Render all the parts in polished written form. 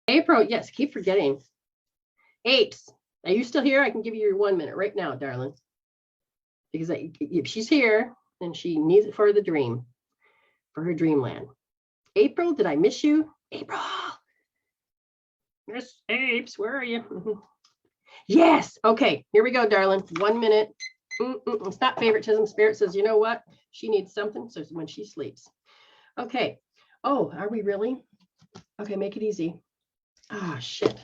April, yes, keep forgetting. Apes, are you still here? I can give you your 1 minute right now, darling. Because if she's here, then she needs it for the dream, for her dreamland. April, did I miss you? April. Miss Apes, where are you? Yes. Okay, here we go, darling. 1 minute. It's not favoritism. Spirit says, you know what? She needs something. So when she sleeps. Okay. Oh, are we really? Okay, make it easy. Ah, shit.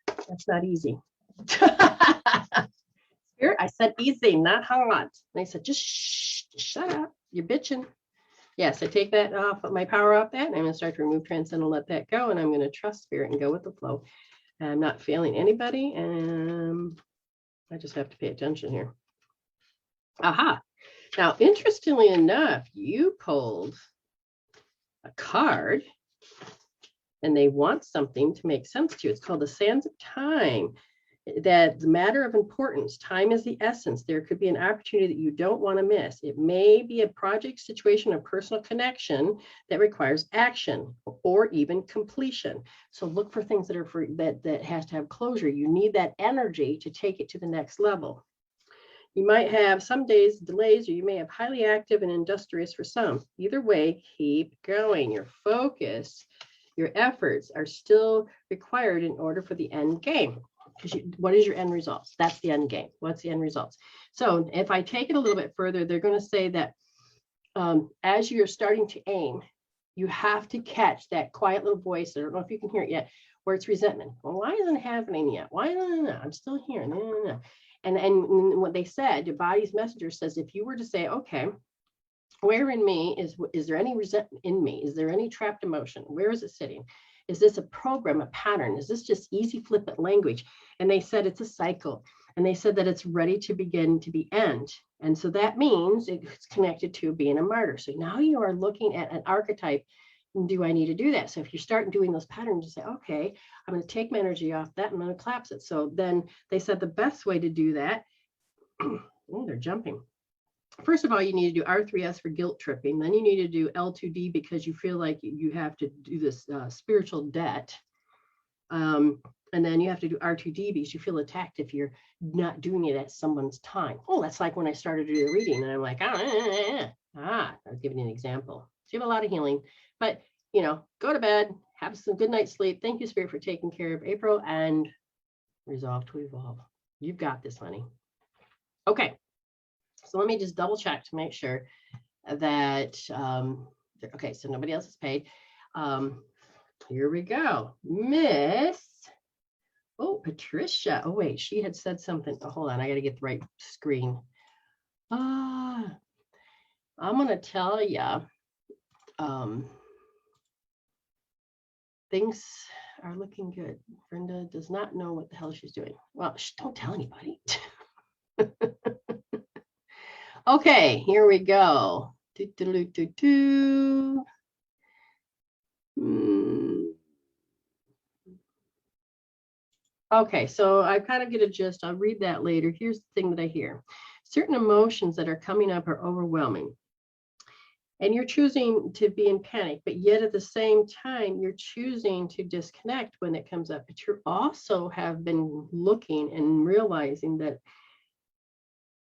That's not easy. Spirit, I said easy, not hard. And they said, just shut up. You're bitching. Yes, I take that off, put my power off that, and I'm going to start to remove, transcend, and let that go. And I'm going to trust Spirit and go with the flow. I'm not failing anybody. And I just have to pay attention here. Aha. Now, interestingly enough, you pulled a card and they want something to make sense to you. It's called the Sands of Time. That the matter of importance, time is the essence. There could be an opportunity that you don't want to miss. It may be a project, situation, or personal connection that requires action or even completion. So look for things that are that has to have closure. You need that energy to take it to the next level. You might have some days delays, or you may have highly active and industrious for some. Either way, keep going. Your focus, your efforts are still required in order for the end game. Because what is your end results? That's the end game. What's the end results? So if I take it a little bit further, they're going to say that as you're starting to aim, you have to catch that quiet little voice. I don't know if you can hear it yet, where it's resentment. Well, why isn't it happening yet? Why? No, I'm still here. No. And what they said, your body's messenger says, if you were to say, okay, where in me is there any resentment in me? Is there any trapped emotion? Where is it sitting? Is this a program, a pattern? Is this just easy, flippant language? And they said it's a cycle. And they said that it's ready to begin to be end. And so that means it's connected to being a martyr. So now you are looking at an archetype. Do I need to do that? So if you start doing those patterns, you say, okay, I'm going to take my energy off that. I'm going to collapse it. So then they said the best way to do that, oh, they're jumping. First of all, you need to do R3S for guilt tripping. Then you need to do L2D because you feel like you have to do this spiritual debt. And then you have to do R2D because you feel attacked if you're not doing it at someone's time. Oh, that's like when I started to do the reading and I'm like, I was giving you an example. So you have a lot of healing, but go to bed, have some good night's sleep. Thank you, Spirit, for taking care of April, and resolve to evolve. You've got this, honey. Okay. So let me just double check to make sure that, okay, so nobody else is paid. Here we go. Miss, Patricia. Oh, wait, she had said something. Oh, hold on, I got to get the right screen. I'm going to tell you, things are looking good. Brenda does not know what the hell she's doing. Well, don't tell anybody. Okay, here we go. Okay, so I kind of get a gist. I'll read that later. Here's the thing that I hear. Certain emotions that are coming up are overwhelming. And you're choosing to be in panic, but yet at the same time, you're choosing to disconnect when it comes up. But you also have been looking and realizing that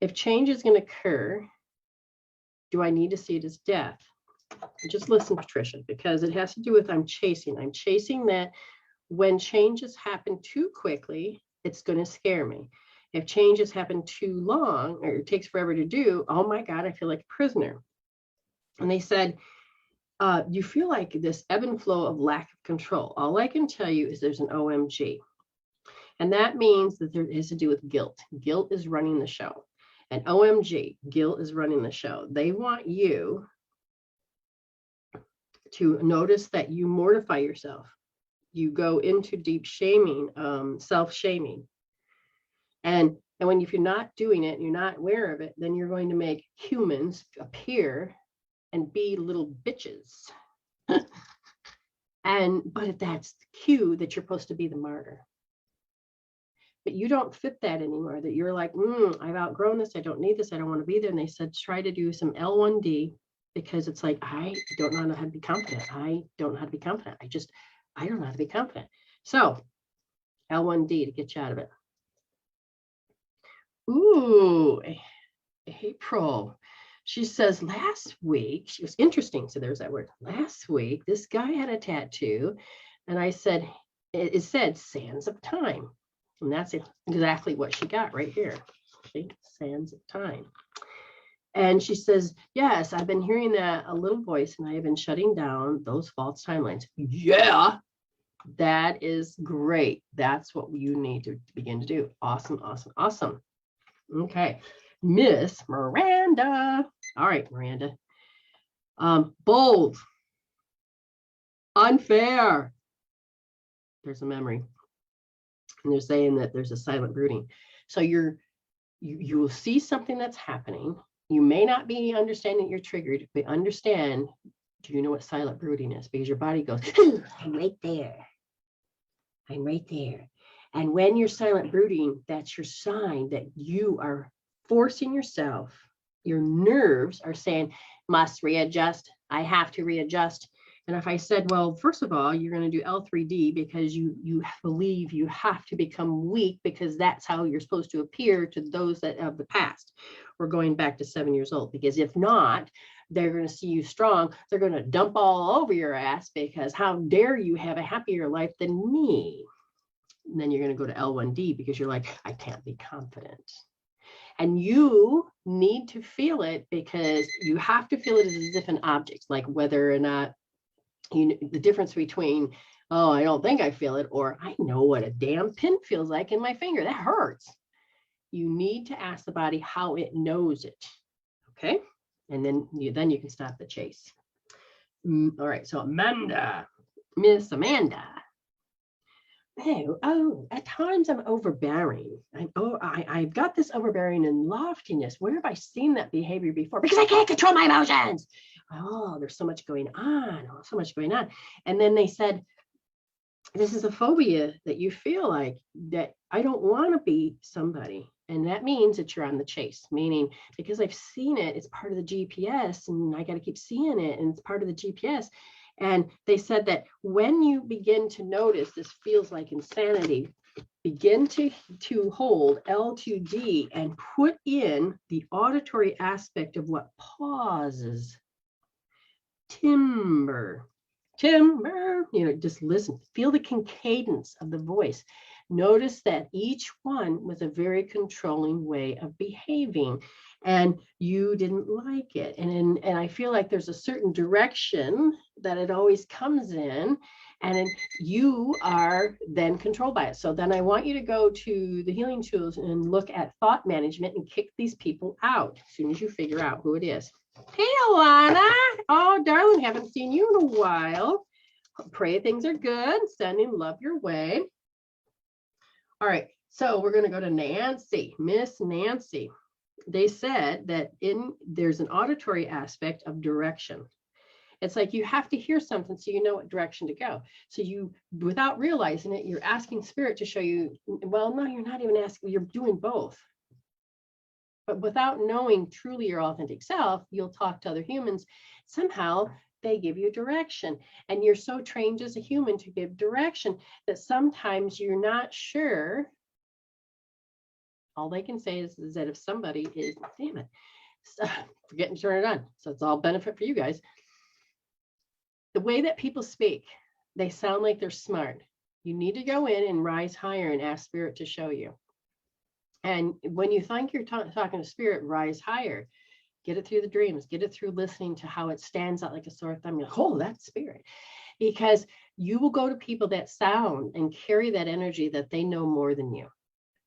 if change is going to occur, do I need to see it as death? Just listen, Patricia, because it has to do with I'm chasing. I'm chasing that when changes happen too quickly, it's going to scare me. If changes happen too long or it takes forever to do, oh my God, I feel like a prisoner. And they said, you feel like this ebb and flow of lack of control. All I can tell you is there's an OMG. And that means that there has to do with guilt. Guilt is running the show. And OMG, guilt is running the show. They want you to notice that you mortify yourself. You go into deep shaming, self-shaming. And when if you're not doing it, you're not aware of it, then you're going to make humans appear and be little bitches. But that's the cue that you're supposed to be the martyr. But you don't fit that anymore, that you're like, I've outgrown this. I don't need this. I don't want to be there. And they said, try to do some L1D because it's like, I don't know how to be confident. I don't know how to be confident. I don't know how to be confident. So L1D to get you out of it. Ooh, April. She says last week, she was interesting. So there's that word. Last week, this guy had a tattoo. And I said, it said sands of time. And that's exactly what she got right here. See, sands of time. And she says, yes, I've been hearing that a little voice and I have been shutting down those false timelines. Yeah, that is great. That's what you need to begin to do. Awesome, awesome, awesome. Okay, Miss Miranda. All right, Miranda. Bold, unfair. There's a memory. And they're saying that there's a silent brooding. So you will see something that's happening. You may not be understanding you're triggered, but understand, do you know what silent brooding is? Because your body goes, I'm right there. I'm right there. And when you're silent brooding, that's your sign that you are forcing yourself. Your nerves are saying, must readjust. I have to readjust. And if I said, well, first of all, you're going to do L3D because you believe you have to become weak because that's how you're supposed to appear to those that of the past. We're going back to 7 years old, because if not, they're going to see you strong. They're going to dump all over your ass because how dare you have a happier life than me? And then you're going to go to L1D because you're like, I can't be confident. And you need to feel it because you have to feel it as if an object, like whether or not the difference between, oh, I don't think I feel it, or I know what a damn pin feels like in my finger. That hurts. You need to ask the body how it knows it. Okay. And then you can stop the chase. All right. So Amanda, Miss Amanda. Oh, at times I'm overbearing. I've got this overbearing and loftiness. Where have I seen that behavior before? Because I can't control my emotions. Oh, there's so much going on. Oh, so much going on. And then they said, this is a phobia that you feel like that I don't want to be somebody. And that means that you're on the chase, meaning because I've seen it, it's part of the GPS and I got to keep seeing it. And it's part of the GPS. And they said that when you begin to notice this feels like insanity, begin to hold L2D and put in the auditory aspect of what pauses. Timber, just listen, feel the cadence of the voice. Notice that each one was a very controlling way of behaving and you didn't like it. And I feel like there's a certain direction that it always comes in and you are then controlled by it. So then I want you to go to the healing tools and look at thought management and kick these people out as soon as you figure out who it is. Hey, Alana. Oh, darling, haven't seen you in a while. Pray things are good. Sending love your way. All right, so we're going to go to Nancy, Miss Nancy. They said that there's an auditory aspect of direction. It's like you have to hear something so you know what direction to go. So you, without realizing it, you're asking spirit to show you, well, no, you're not even asking, you're doing both. But without knowing truly your authentic self, you'll talk to other humans. Somehow they give you direction. And you're so trained as a human to give direction that sometimes you're not sure. All they can say is that if somebody is, damn it, forgetting to turn it on. So it's all benefit for you guys. The way that people speak, they sound like they're smart. You need to go in and rise higher and ask spirit to show you. And when you think you're talking to spirit, rise higher. Get it through the dreams. Get it through listening to how it stands out like a sore thumb. You're like, oh, that's spirit. Because you will go to people that sound and carry that energy that they know more than you,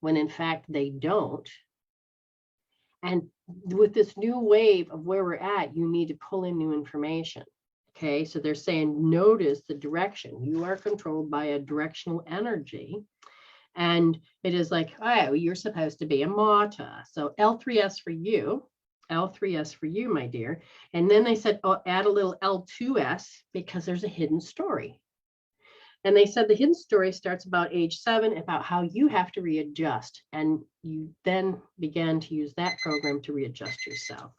when in fact they don't. And with this new wave of where we're at, you need to pull in new information. Okay, so they're saying, notice the direction. You are controlled by a directional energy. And it is like, oh, you're supposed to be a Mata. So L3S for you, L3S for you, my dear. And then they said, oh, add a little L2S because there's a hidden story. And they said the hidden story starts about age 7, about how you have to readjust. And you then began to use that program to readjust yourself.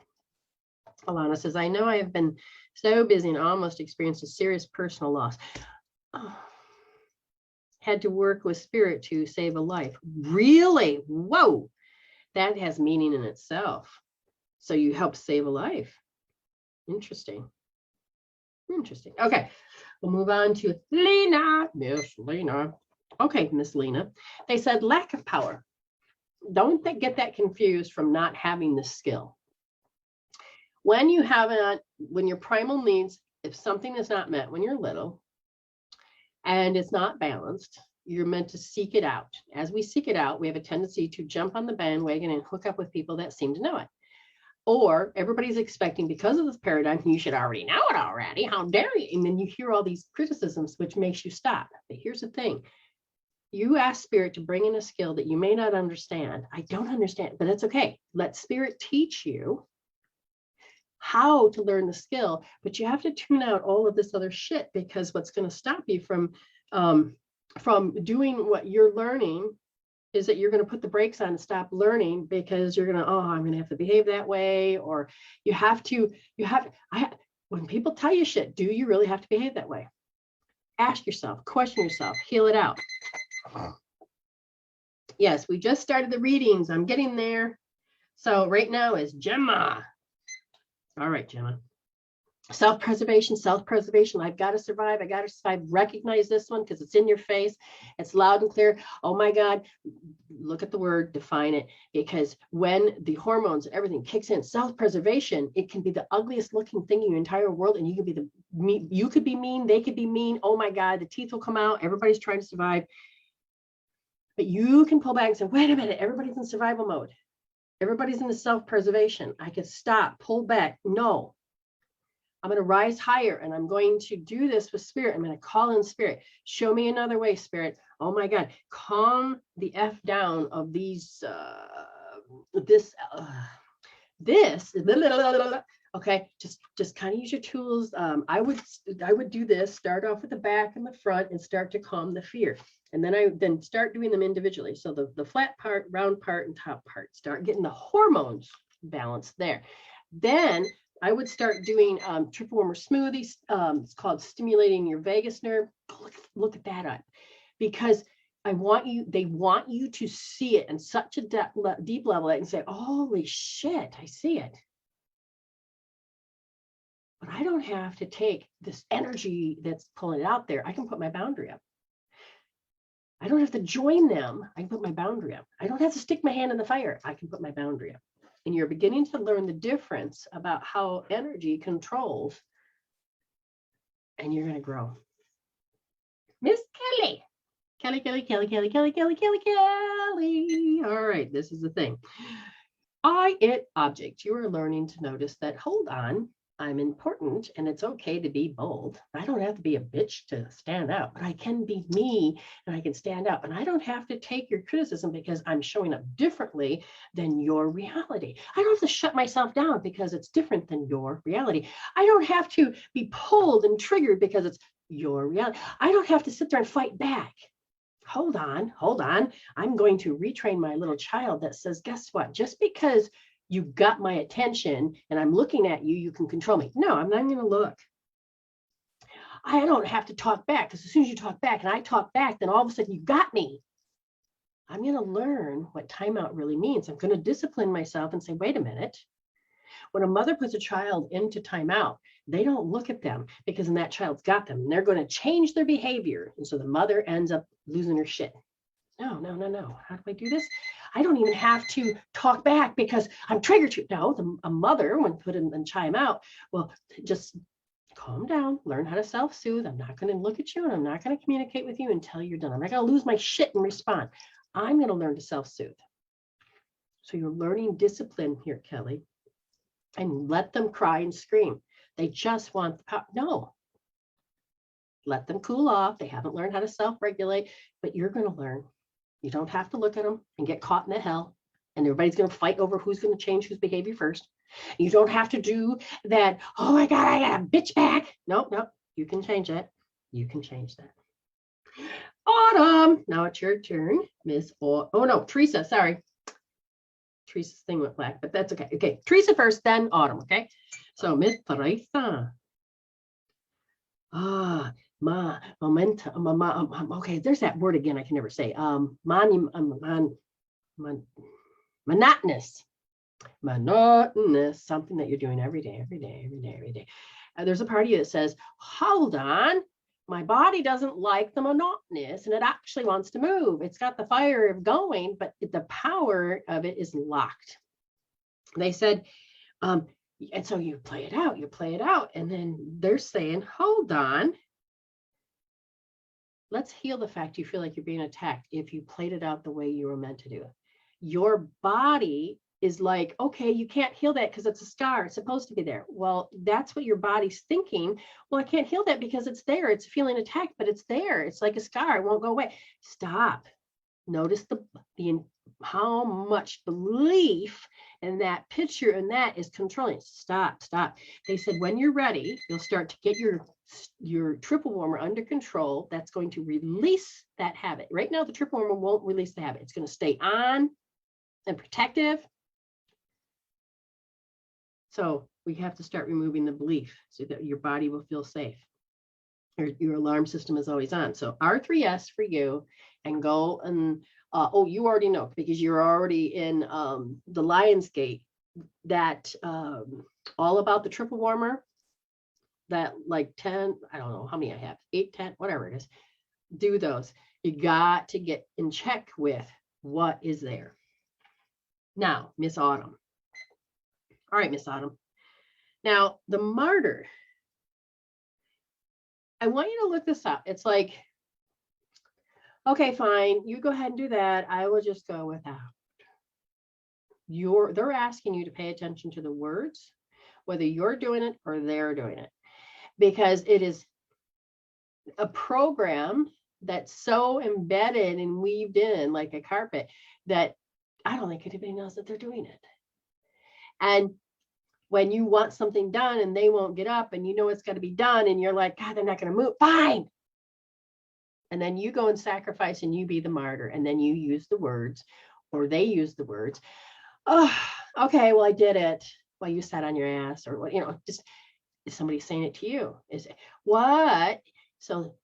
Alana says, I know I have been so busy and almost experienced a serious personal loss. Oh. had to work with spirit to save a life. Really? Whoa. That has meaning in itself. So you helped save a life. Interesting. Interesting. Okay. We'll move on to Lena. Miss Lena. Okay, Miss Lena. They said lack of power. Don't get that confused from not having the skill. When you have when your primal needs, if something is not met when you're little and it's not balanced, you're meant to seek it out. As we seek it out, we have a tendency to jump on the bandwagon and hook up with people that seem to know it. Or everybody's expecting, because of this paradigm, you should already know it already. How dare you? And then you hear all these criticisms, which makes you stop. But here's the thing. You ask spirit to bring in a skill that you may not understand. I don't understand, but it's okay. Let spirit teach you how to learn the skill, but you have to tune out all of this other shit, because what's going to stop you from doing what you're learning is that you're going to put the brakes on and stop learning, because you're going to, I'm going to have to behave that way. Or when people tell you shit, do you really have to behave that way? Ask yourself, question yourself, heal it out. Yes, we just started the readings. I'm getting there. So right now is Gemma. All right, Gemma. Self-preservation, self-preservation. I've got to survive. I got to survive. Recognize this one because it's in your face. It's loud and clear. Oh my God. Look at the word, define it. Because when the hormones and everything kicks in, self-preservation, it can be the ugliest looking thing in your entire world. And you could be you could be mean. They could be mean. Oh my God. The teeth will come out. Everybody's trying to survive. But you can pull back and say, wait a minute. Everybody's in survival mode. Everybody's in the self-preservation. I could stop, pull back. No. I'm going to rise higher, and I'm going to do this with spirit. I'm going to call in spirit. Show me another way, spirit. Oh my God. Calm the F down of these, okay. Just kind of use your tools. I would do this, start off with the back and the front and start to calm the fear. And then I start doing them individually. So the flat part, round part, and top part, start getting the hormones balanced there. Then I would start doing triple warmer smoothies. It's called stimulating your vagus nerve. Look at that up, because they want you to see it in such a deep level that you can say, holy shit, I see it. But I don't have to take this energy that's pulling it out there. I can put my boundary up. I don't have to join them. I can put my boundary up. I don't have to stick my hand in the fire. I can put my boundary up. And you're beginning to learn the difference about how energy controls, and you're going to grow. Miss Kelly. Kelly. All right, this is the thing. It object. You are learning to notice that, hold on, I'm important, and it's okay to be bold. I don't have to be a bitch to stand out, but I can be me and I can stand out. And I don't have to take your criticism because I'm showing up differently than your reality. I don't have to shut myself down because it's different than your reality. I don't have to be pulled and triggered because it's your reality. I don't have to sit there and fight back. Hold on. I'm going to retrain my little child that says, guess what? Just because you got my attention and I'm looking at you, you can control me. No, I'm not going to look. I don't have to talk back, because as soon as you talk back and I talk back, then all of a sudden you got me. I'm going to learn what timeout really means. I'm going to discipline myself and say, wait a minute. When a mother puts a child into timeout, they don't look at them, because then that child's got them and they're going to change their behavior. And so the mother ends up losing her shit. No. How do I do this? I don't even have to talk back because I'm triggered to. No, a mother, when put in timeout, well, just calm down, learn how to self-soothe. I'm not going to look at you and I'm not going to communicate with you until you're done. I'm not going to lose my shit and respond. I'm going to learn to self-soothe. So you're learning discipline here, Kelly, and let them cry and scream. They just want the power. No. Let them cool off. They haven't learned how to self-regulate, but you're going to learn. You don't have to look at them and get caught in the hell. And everybody's going to fight over who's going to change whose behavior first. You don't have to do that. Oh my God, I got a bitch back. Nope. You can change that. You can change that. Autumn. Now it's your turn, Miss. Oh no, Teresa. Sorry. Teresa's thing went black, but that's okay. Okay, Teresa first, then Autumn. Okay. So Miss Teresa. Okay, there's that word again I can never say. Monotonous. Monotonous, something that you're doing every day. There's a part of you that says, hold on, my body doesn't like the monotonous and it actually wants to move. It's got the fire going, but the power of it is locked. They said, and so you play it out, and then they're saying, hold on, let's heal the fact you feel like you're being attacked if you played it out the way you were meant to do it. Your body is like, okay, you can't heal that because it's a scar. It's supposed to be there. Well, that's what your body's thinking. Well, I can't heal that because it's there. It's feeling attacked, but it's there. It's like a scar. It won't go away. Stop. Notice how much belief in that picture and that is controlling. Stop. They said when you're ready, you'll start to get your triple warmer under control. That's going to release that habit. Right now, the triple warmer won't release the habit. It's going to stay on and protective. So we have to start removing the belief so that your body will feel safe. Your alarm system is always on. So R3S for you, and go and, you already know because you're already in the Lion's Gate, that all about the triple warmer, that like 10, I don't know how many I have, 8, 10, whatever it is, do those. You got to get in check with what is there. Now, Miss Autumn. All right, Miss Autumn. Now, the martyr. I want you to look this up. It's like, okay, fine. You go ahead and do that. I will just go without. They're asking you to pay attention to the words, whether you're doing it or they're doing it, because it is a program that's so embedded and weaved in like a carpet that I don't think anybody knows that they're doing it. And when you want something done and they won't get up and you know it's got to be done and you're like, God, they're not going to move. Fine. And then you go and sacrifice and you be the martyr. And then you use the words, or they use the words. Oh, okay, well, I did it. Well, you sat on your ass, or what, just is somebody saying it to you? Is it what? So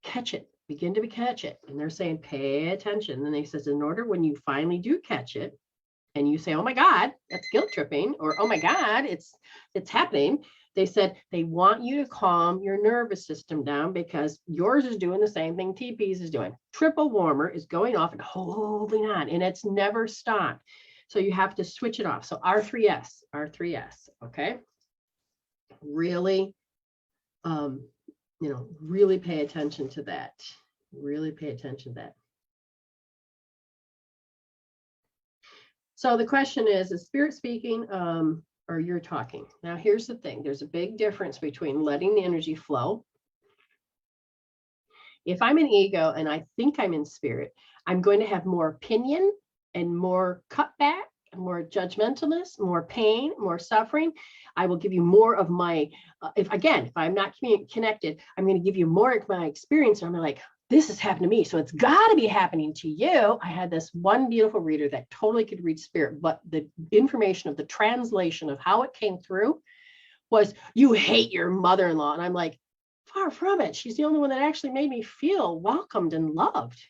catch it, begin to catch it. And they're saying, pay attention. And they says, in order, when you finally do catch it, and you say, oh my God, that's guilt tripping, or oh my God, it's happening. They said they want you to calm your nervous system down because yours is doing the same thing TP's is doing. Triple warmer is going off and holding on, and it's never stopped. So you have to switch it off. So R3S, okay? Really, really pay attention to that. Really pay attention to that. So the question is Spirit speaking or you're talking? Now, here's the thing. There's a big difference between letting the energy flow. If I'm an ego and I think I'm in spirit, I'm going to have more opinion and more cutback, more judgmentalness, more pain, more suffering. I will give you more of my, if I'm not connected, I'm going to give you more of my experience. And I'm like, this has happened to me, so it's got to be happening to you. I had this one beautiful reader that totally could read spirit, but the information of the translation of how it came through was, you hate your mother-in-law. And I'm like, far from it. She's the only one that actually made me feel welcomed and loved.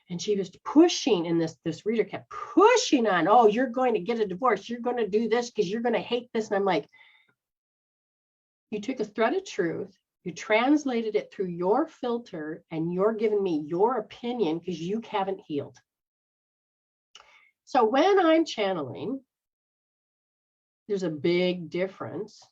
And she was pushing, and this reader kept pushing on, oh, you're going to get a divorce. You're going to do this because you're going to hate this. And I'm like, you took a thread of truth, you translated it through your filter, and you're giving me your opinion because you haven't healed. So when I'm channeling, there's a big difference,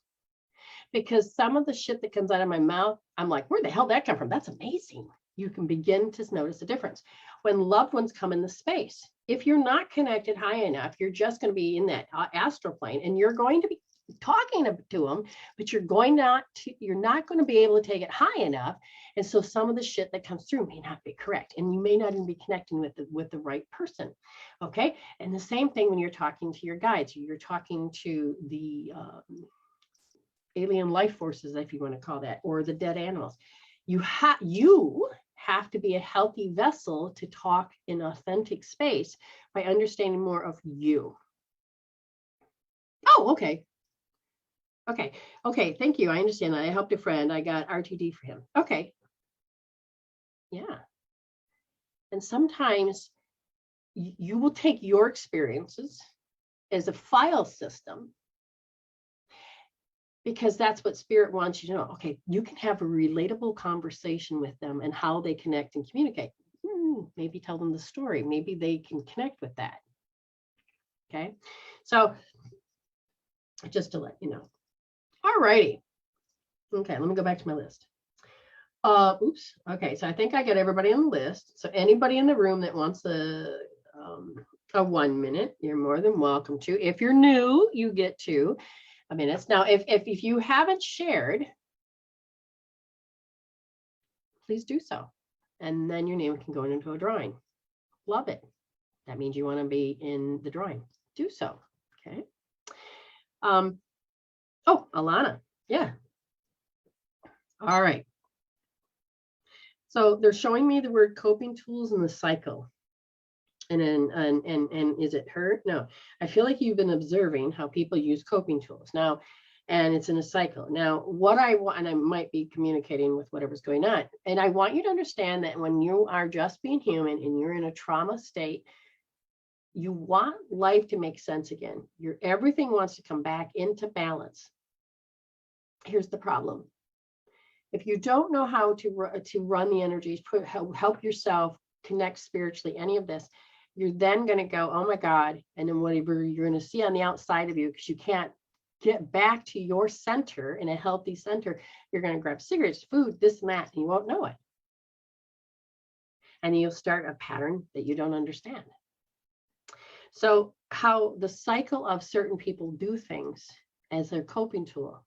because some of the shit that comes out of my mouth, I'm like, where the hell did that come from? That's amazing. You can begin to notice the difference. When loved ones come in the space, if you're not connected high enough, you're just going to be in that astral plane, and you're going to be talking to them, but you're not going to be able to take it high enough. And so some of the shit that comes through may not be correct, and you may not even be connecting with the right person. Okay. And the same thing when you're talking to your guides, you're talking to the alien life forces, if you want to call that, or the dead animals. You have to be a healthy vessel to talk in authentic space by understanding more of you. Oh, okay. Okay. Okay. Thank you. I understand that. I helped a friend. I got RTD for him. Okay. Yeah. And sometimes you will take your experiences as a file system, because that's what spirit wants you to know. Okay, you can have a relatable conversation with them and how they connect and communicate. Maybe tell them the story. Maybe they can connect with that. Okay, so just to let you know. All righty. Okay, let me go back to my list. Oops. Okay, so I think I got everybody on the list. So anybody in the room that wants a 1 minute, you're more than welcome to. If you're new, you get 2 minutes. Now, if you haven't shared, please do so. And then your name can go into a drawing. Love it. That means you want to be in the drawing. Do so. Okay. Oh, Alana. Yeah. All right. So they're showing me the word coping tools in the cycle. And is it her? No. I feel like you've been observing how people use coping tools now, and it's in a cycle. Now, what I want, and I might be communicating with whatever's going on, and I want you to understand that when you are just being human and you're in a trauma state, you want life to make sense again. Everything wants to come back into balance. Here's the problem. If you don't know how to run the energies, help yourself connect spiritually, any of this, you're then going to go, oh my God. And then whatever you're going to see on the outside of you, because you can't get back to your center in a healthy center, you're going to grab cigarettes, food, this and that, and you won't know it. And you'll start a pattern that you don't understand. So how the cycle of certain people do things as their coping tool.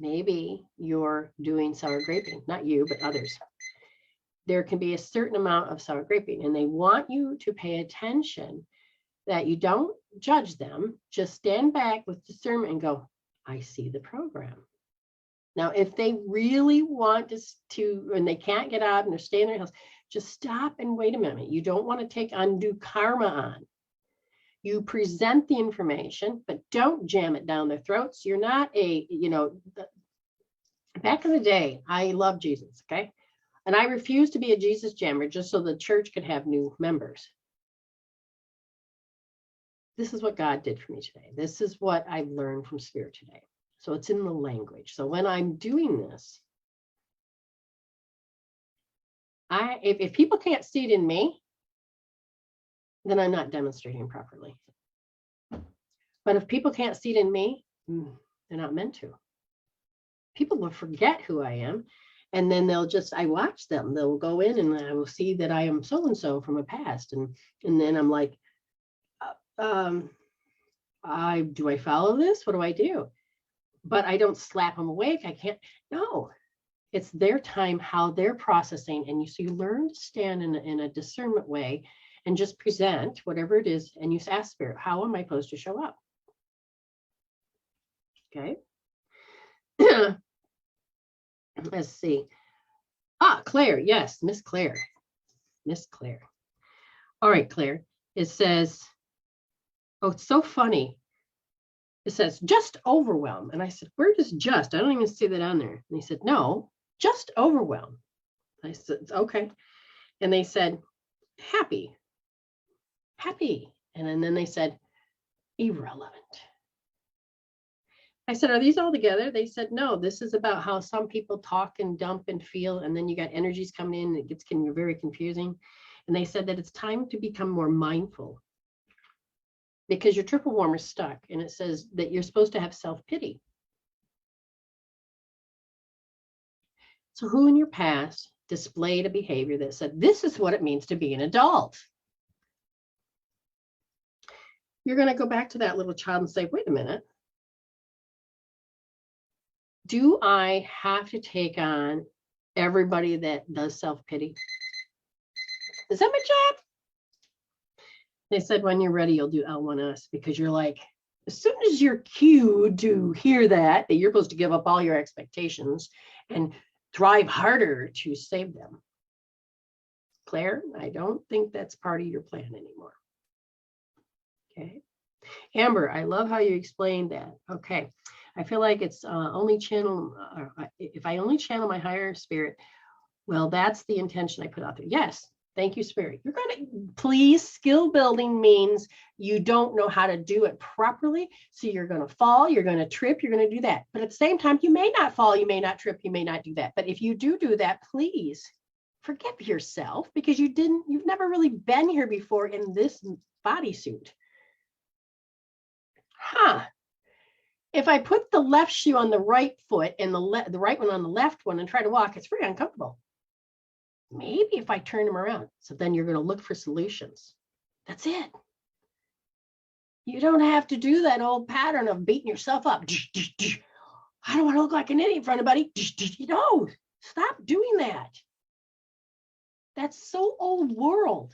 Maybe you're doing sour graping, not you, but others. There can be a certain amount of sour graping, and they want you to pay attention, that you don't judge them, just stand back with discernment and go, I see the program. Now, if they really want to, and they can't get out and they're staying in their house, just stop and wait a minute. You don't want to take undue karma on. You present the information, but don't jam it down their throats. You're not back in the day, I love Jesus, okay? And I refused to be a Jesus jammer just so the church could have new members. This is what God did for me today. This is what I've learned from Spirit today. So it's in the language. So when I'm doing this, if people can't see it in me, then I'm not demonstrating properly. But if people can't see it in me, they're not meant to. People will forget who I am. And then I watch them. They'll go in and I will see that I am so-and-so from a past. And then I'm like, do I follow this? What do I do? But I don't slap them awake. I can't. No, it's their time, how they're processing. And you learn to stand in a discernment way and just present whatever it is. And you ask Spirit, how am I supposed to show up? Okay. Let's see. Claire. Yes, Miss Claire. Miss Claire. All right, Claire. It says, oh, it's so funny. It says, just overwhelm. And I said, where does just? I don't even see that on there. And they said, no, just overwhelm. I said, okay. And they said, happy. And then they said, irrelevant. I said, are these all together? They said, no, this is about how some people talk and dump and feel, and then you got energies coming in, and it gets very confusing. And they said that it's time to become more mindful because your triple warmer is stuck, and it says that you're supposed to have self-pity. So who in your past displayed a behavior that said, this is what it means to be an adult? You're going to go back to that little child and say, wait a minute. Do I have to take on everybody that does self-pity? Is that my job? They said, when you're ready, you'll do L1S, because you're like, as soon as you're cued to hear that you're supposed to give up all your expectations and thrive harder to save them. Claire, I don't think that's part of your plan anymore. Okay. Amber, I love how you explained that. Okay. I feel like it's only channel, if I only channel my higher spirit, well, that's the intention I put out there. Yes. Thank you, Spirit. You're going to, please, skill building means you don't know how to do it properly. So you're going to fall, you're going to trip, you're going to do that. But at the same time, you may not fall, you may not trip, you may not do that. But if you do that, please forgive yourself because you've never really been here before in this bodysuit. If I put the left shoe on the right foot and the right one on the left one and try to walk, it's very uncomfortable. Maybe if I turn them around. So then you're going to look for solutions. That's it. You don't have to do that old pattern of beating yourself up. I don't want to look like an idiot in front of anybody. No, stop doing that. That's so old world.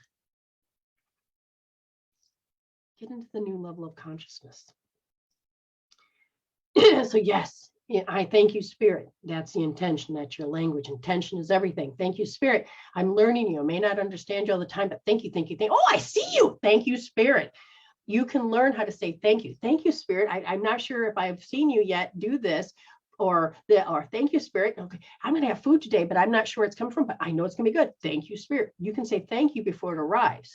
Get into the new level of consciousness. So yes, I thank you, Spirit. That's the intention. That's your language. Intention is everything. Thank you, Spirit. I'm learning you. I may not understand you all the time, but thank you, thank you, thank you. Oh, I see you. Thank you, Spirit. You can learn how to say thank you. Thank you, Spirit. I'm not sure if I've seen you yet do this or thank you, Spirit. Okay, I'm going to have food today, but I'm not sure where it's coming from, but I know it's going to be good. Thank you, Spirit. You can say thank you before it arrives.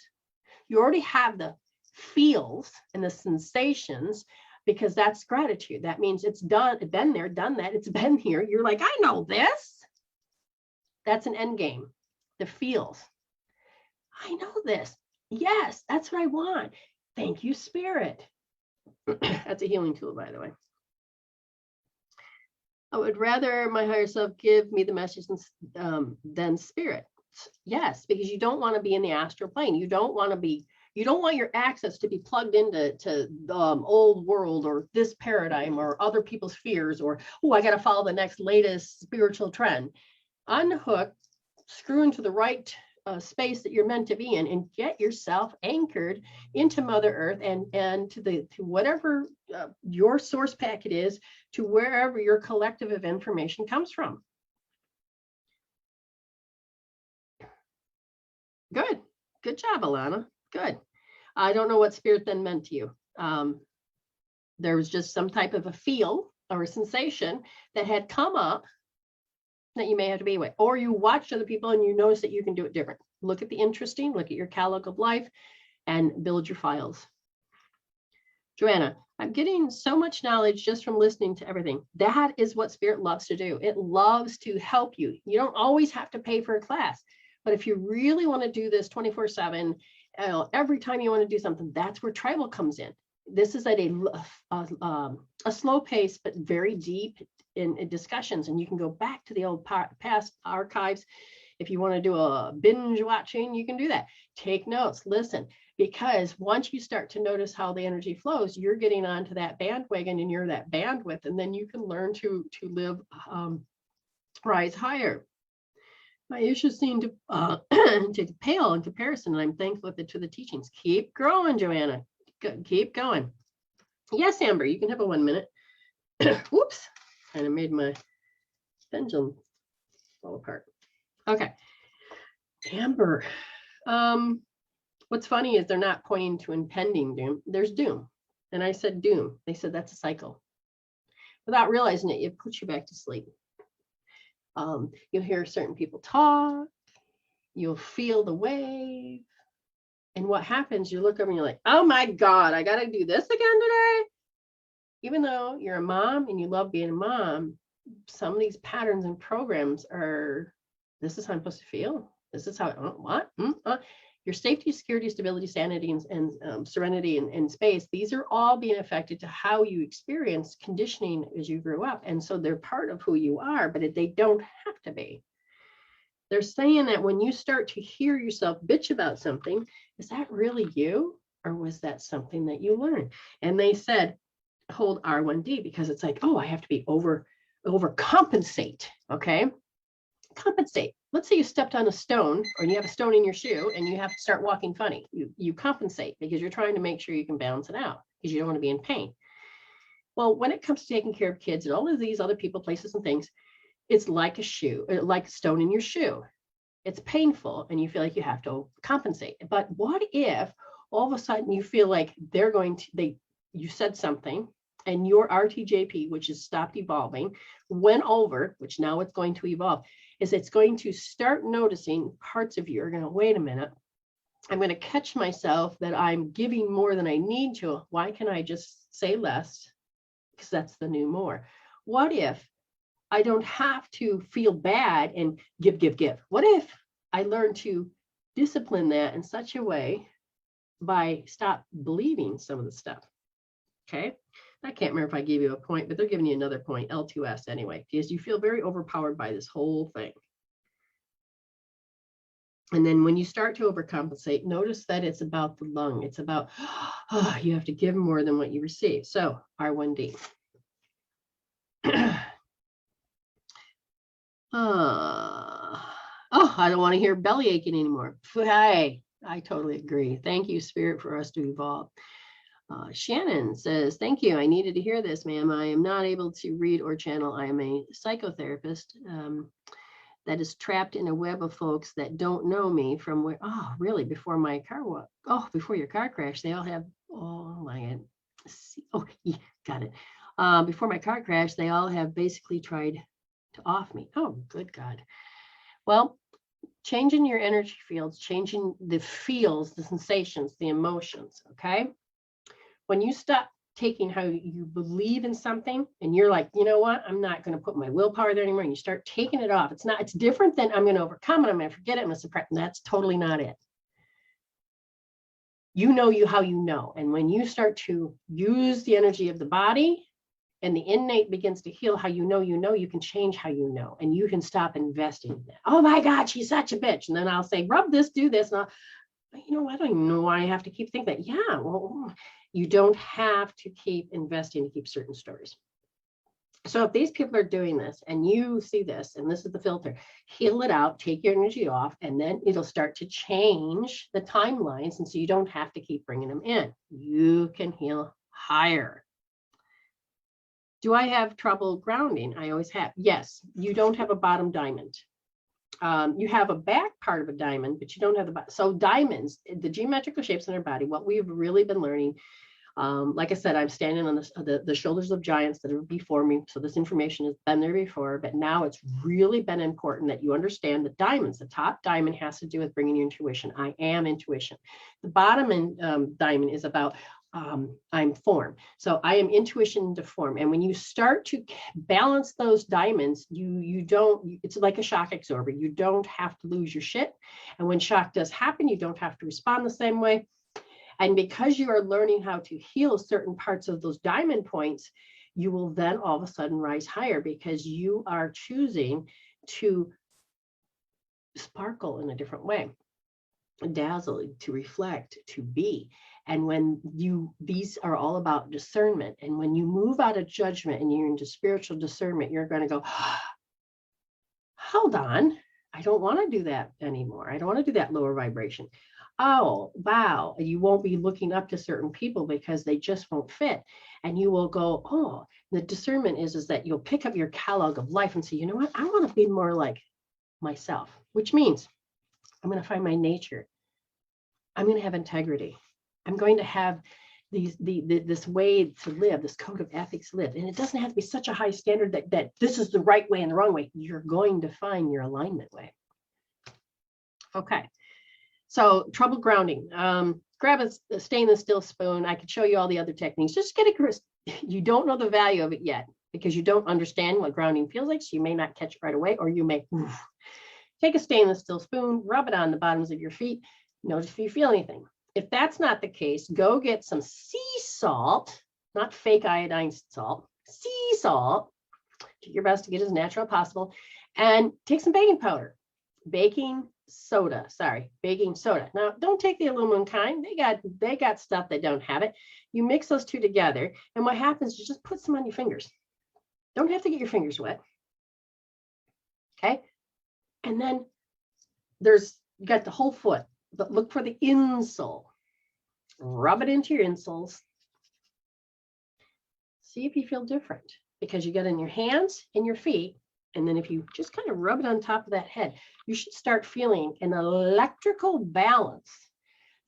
You already have the feels and the sensations, because that's gratitude. That means it's done, been there, done that, it's been here. You're like, I know this. That's an end game. The feels. I know this. Yes, that's what I want. Thank you, Spirit. That's a healing tool, by the way. I would rather my higher self give me the message than Spirit. Yes, because you don't want to be in the astral plane. You don't want your access to be plugged into the old world or this paradigm or other people's fears or, oh, I got to follow the next latest spiritual trend. Unhook, screw into the right space that you're meant to be in and get yourself anchored into Mother Earth and to whatever your source packet is, to wherever your collective of information comes from. Good job, Alana. Good. I don't know what Spirit then meant to you. There was just some type of a feel or a sensation that had come up that you may have to be away. Or you watched other people and you notice that you can do it different. Look at the interesting, look at your catalog of life and build your files. Joanna, I'm getting so much knowledge just from listening to everything. That is what Spirit loves to do. It loves to help you. You don't always have to pay for a class. But if you really want to do this 24/7, every time you want to do something, that's where tribal comes in. This is at a slow pace, but very deep in discussions. And you can go back to the old past archives. If you want to do a binge watching, you can do that. Take notes, listen, because once you start to notice how the energy flows, you're getting onto that bandwagon and you're that bandwidth, and then you can learn to live, rise higher. My issues seem to pale in comparison, and I'm thankful to the teachings. Keep growing, Joanna. Keep going. Yes, Amber, you can have a 1 minute. Whoops, and I made my pendulum fall apart. Okay, Amber. What's funny is they're not pointing to impending doom. There's doom, and I said doom. They said that's a cycle. Without realizing it, it puts you back to sleep. You'll hear certain people talk, you'll feel the wave, and what happens, you look over and you're like, oh my God, I got to do this again today. Even though you're a mom and you love being a mom, some of these patterns and programs are, this is how I'm supposed to feel. This is how, what? Your safety, security, stability, sanity, and serenity and space, these are all being affected to how you experience conditioning as you grew up. And so they're part of who you are, but they don't have to be. They're saying that when you start to hear yourself bitch about something, is that really you? Or was that something that you learned? And they said, hold R1D, because it's like, oh, I have to be overcompensate. Okay. Compensate. Let's say you stepped on a stone or you have a stone in your shoe and you have to start walking funny. You compensate because you're trying to make sure you can balance it out because you don't want to be in pain. Well, when it comes to taking care of kids and all of these other people, places and things, it's like a shoe, like a stone in your shoe. It's painful and you feel like you have to compensate. But what if all of a sudden you feel like you said something and your RTJP, which is stopped evolving, went over, which now it's going to evolve, is it's going to start noticing parts of you are going to, wait a minute, I'm going to catch myself that I'm giving more than I need to. Why can I just say less? Because that's the new more. What if I don't have to feel bad and give? What if I learn to discipline that in such a way by stop believing some of the stuff? Okay. I can't remember if I gave you a point, but they're giving you another point, L2S anyway, because you feel very overpowered by this whole thing. And then when you start to overcompensate, notice that it's about the lung. It's about, you have to give more than what you receive. So R1D. I don't want to hear belly aching anymore. Hey, I totally agree. Thank you, Spirit, for us to evolve. Shannon says, thank you. I needed to hear this, ma'am. I am not able to read or channel. I am a psychotherapist that is trapped in a web of folks that don't know me from where, really, before my car walk. Before your car crash, they all have, yeah, got it. Before my car crash, they all have basically tried to off me. Oh, good God. Well, changing your energy fields, changing the feels, the sensations, the emotions, okay? When you stop taking how you believe in something and you're like, you know what, I'm not going to put my willpower there anymore, and you start taking it off. It's different than I'm going to overcome it, I'm going to forget it, I'm going to suppress it. That's totally not it. You know how you know. And when you start to use the energy of the body and the innate begins to heal how you know, you can change how you know, and you can stop investing in that. Oh my God, she's such a bitch. And then I'll say, rub this, do this. And I don't even know why I have to keep thinking that. Yeah, well, you don't have to keep investing to keep certain stories. So if these people are doing this and you see this, and this is the filter, heal it out, take your energy off, and then it'll start to change the timelines. And so you don't have to keep bringing them in. You can heal higher. Do I have trouble grounding? I always have. Yes, you don't have a bottom diamond. You have a back part of a diamond, but you don't have the bottom. So diamonds, the geometrical shapes in our body, what we've really been learning, like I said, I'm standing on the shoulders of giants that are before me. So this information has been there before, but now it's really been important that you understand that diamonds, the top diamond has to do with bringing your intuition. I am intuition. The bottom diamond is about I'm form. So I am intuition into form. And when you start to balance those diamonds, it's like a shock absorber. You don't have to lose your shit. And when shock does happen, you don't have to respond the same way. And because you are learning how to heal certain parts of those diamond points, you will then all of a sudden rise higher because you are choosing to sparkle in a different way, dazzle, to reflect, to be. And when these are all about discernment. And when you move out of judgment and you're into spiritual discernment, you're going to go, hold on, I don't want to do that anymore. I don't want to do that lower vibration. Oh, wow. You won't be looking up to certain people because they just won't fit. And you will go, oh, the discernment is that you'll pick up your catalog of life and say, you know what, I want to be more like myself, which means I'm going to find my nature. I'm going to have integrity. I'm going to have this way to live, this code of ethics to live. And it doesn't have to be such a high standard that this is the right way and the wrong way. You're going to find your alignment way. Okay. So trouble grounding. Grab a stainless steel spoon. I could show you all the other techniques. Just get a you don't know the value of it yet because you don't understand what grounding feels like. So you may not catch it right away, or you may take a stainless steel spoon, rub it on the bottoms of your feet. Notice if you feel anything. If that's not the case, go get some sea salt, not fake iodine salt, sea salt. Do your best to get as natural as possible, and take some baking powder, baking soda. Now, don't take the aluminum kind. They got stuff that don't have it. You mix those two together, and what happens is you just put some on your fingers. Don't have to get your fingers wet. Okay, and then you got the whole foot. But look for the insole. Rub it into your insoles. See if you feel different, because you got in your hands and your feet. And then if you just kind of rub it on top of that head, you should start feeling an electrical balance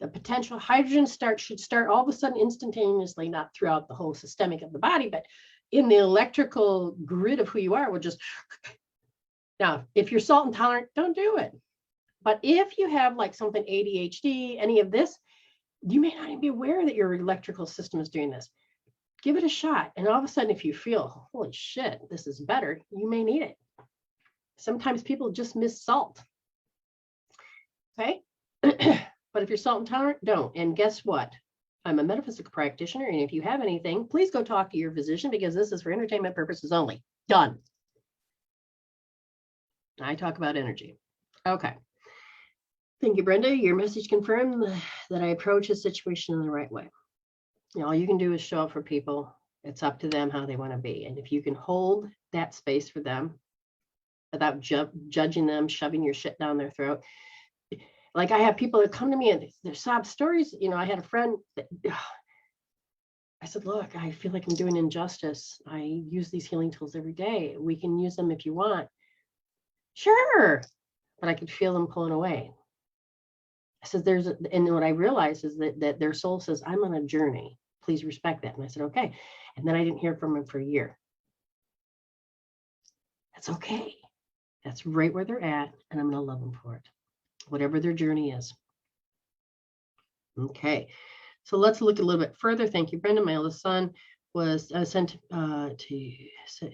The potential hydrogen should start all of a sudden instantaneously, not throughout the whole systemic of the body, but in the electrical grid of who you are, will just. Now, if you're salt intolerant, don't do it. But if you have like something ADHD, any of this, you may not even be aware that your electrical system is doing this. Give it a shot. And all of a sudden, if you feel, holy shit, this is better, you may need it. Sometimes people just miss salt. Okay. But if you're salt intolerant, don't. And guess what? I'm a metaphysical practitioner. And if you have anything, please go talk to your physician, because this is for entertainment purposes only. Done. I talk about energy. Okay. Thank you, Brenda. Your message confirmed that I approach a situation in the right way. All you can do is show up for people. It's up to them how they want to be. And if you can hold that space for them without judging them, shoving your shit down their throat. Like I have people that come to me and they're sob stories. I had a friend that I said, look, I feel like I'm doing injustice. I use these healing tools every day. We can use them if you want. Sure. But I could feel them pulling away. I said, and what I realized is that their soul says, I'm on a journey. Please respect that. And I said, okay. And then I didn't hear from him for a year. That's okay. That's right where they're at. And I'm going to love them for it, whatever their journey is. Okay. So let's look a little bit further. Thank you, Brenda. My eldest son was sent to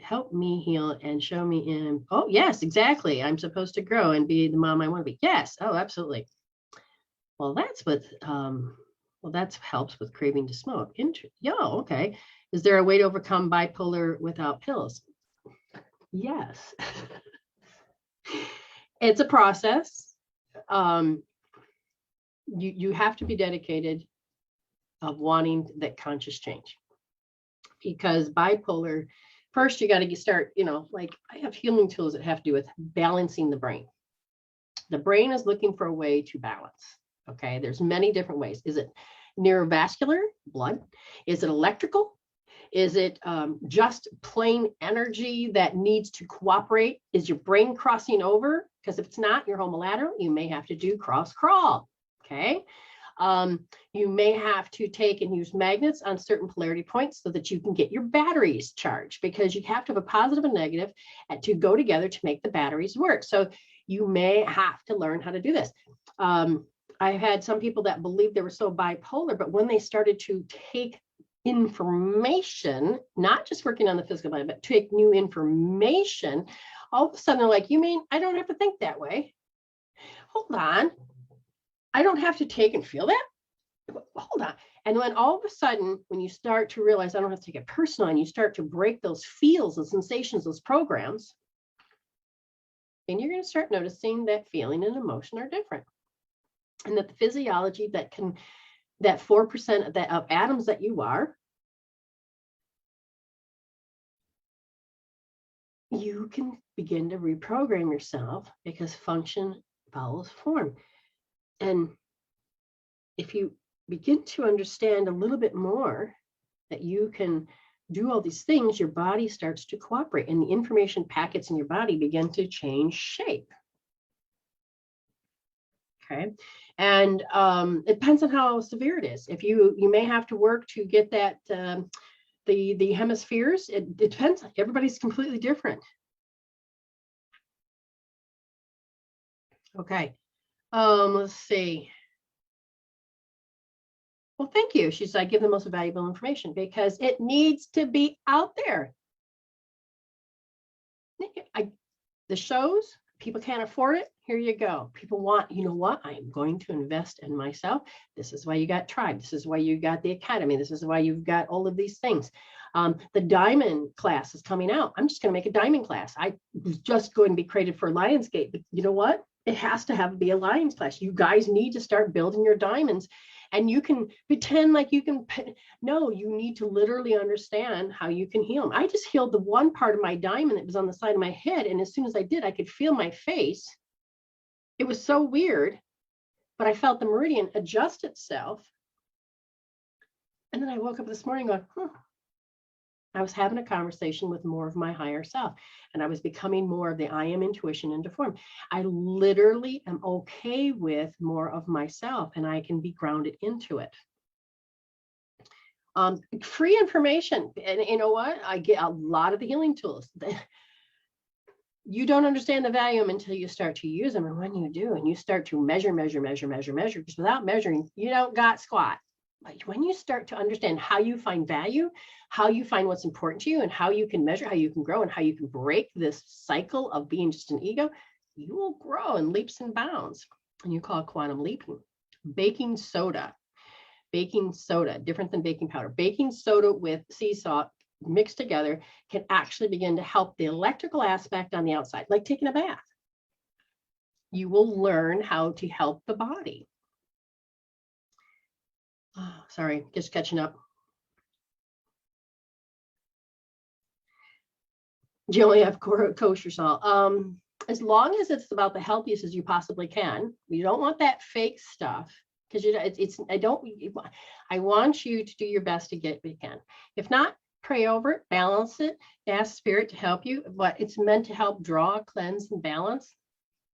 help me heal and show me in. Oh, yes, exactly. I'm supposed to grow and be the mom I want to be. Yes. Oh, absolutely. Well, that's what, that helps with craving to smoke. Okay. Is there a way to overcome bipolar without pills? Yes. It's a process. You have to be dedicated of wanting that conscious change, because bipolar, first you got to start, like I have healing tools that have to do with balancing the brain. The brain is looking for a way to balance. Okay, there's many different ways. Is it neurovascular, blood? Is it electrical? Is it just plain energy that needs to cooperate? Is your brain crossing over? Because if it's not, you're homolateral. You may have to do cross crawl. Okay. You may have to take and use magnets on certain polarity points so that you can get your batteries charged, because you have to have a positive and negative to go together to make the batteries work. So you may have to learn how to do this. I've had some people that believed they were so bipolar, but when they started to take information, not just working on the physical body, but take new information, all of a sudden they're like, you mean I don't have to think that way? Hold on. I don't have to take and feel that? Hold on. And when all of a sudden, when you start to realize I don't have to take it personal, and you start to break those feels, those sensations, those programs, then you're going to start noticing that feeling and emotion are different. And that the physiology that 4% of atoms that you are, you can begin to reprogram yourself, because function follows form. And if you begin to understand a little bit more that you can do all these things, your body starts to cooperate, and the information packets in your body begin to change shape. Okay. And it depends on how severe it is. If you may have to work to get that, the hemispheres, it depends. Everybody's completely different. Okay. Let's see. Well, thank you. She said, I give the most valuable information because it needs to be out there. The shows, people can't afford it. Here you go. People want, you know what? I am going to invest in myself. This is why you got Tribe. This is why you got the Academy. This is why you've got all of these things. The Diamond class is coming out. I'm just going to make a Diamond class. I was just going to be created for Lionsgate, but you know what? It has to be a Lions class. You guys need to start building your diamonds. And you can pretend like you can. No, you need to literally understand how you can heal them. I just healed the one part of my diamond that was on the side of my head. And as soon as I did, I could feel my face. It was so weird, but I felt the meridian adjust itself. And then I woke up this morning going, I was having a conversation with more of my higher self, and I was becoming more of the I am intuition into form. I literally am okay with more of myself, and I can be grounded into it. Free information. And you know what? I get a lot of the healing tools. You don't understand the value until you start to use them. And when you do, and you start to measure, because without measuring, you don't got squat. Like when you start to understand how you find value, how you find what's important to you, and how you can measure, how you can grow, and how you can break this cycle of being just an ego, you will grow in leaps and bounds. And you call it quantum leaping. Baking soda, different than baking powder. Baking soda with sea salt mixed together can actually begin to help the electrical aspect on the outside, like taking a bath. You will learn how to help the body. Oh, sorry, just catching up. Do you only have kosher salt? As long as it's about the healthiest as you possibly can. You don't want that fake stuff, because I want you to do your best to get what you can. If not, pray over it, balance it, ask spirit to help you, but it's meant to help draw, cleanse, and balance.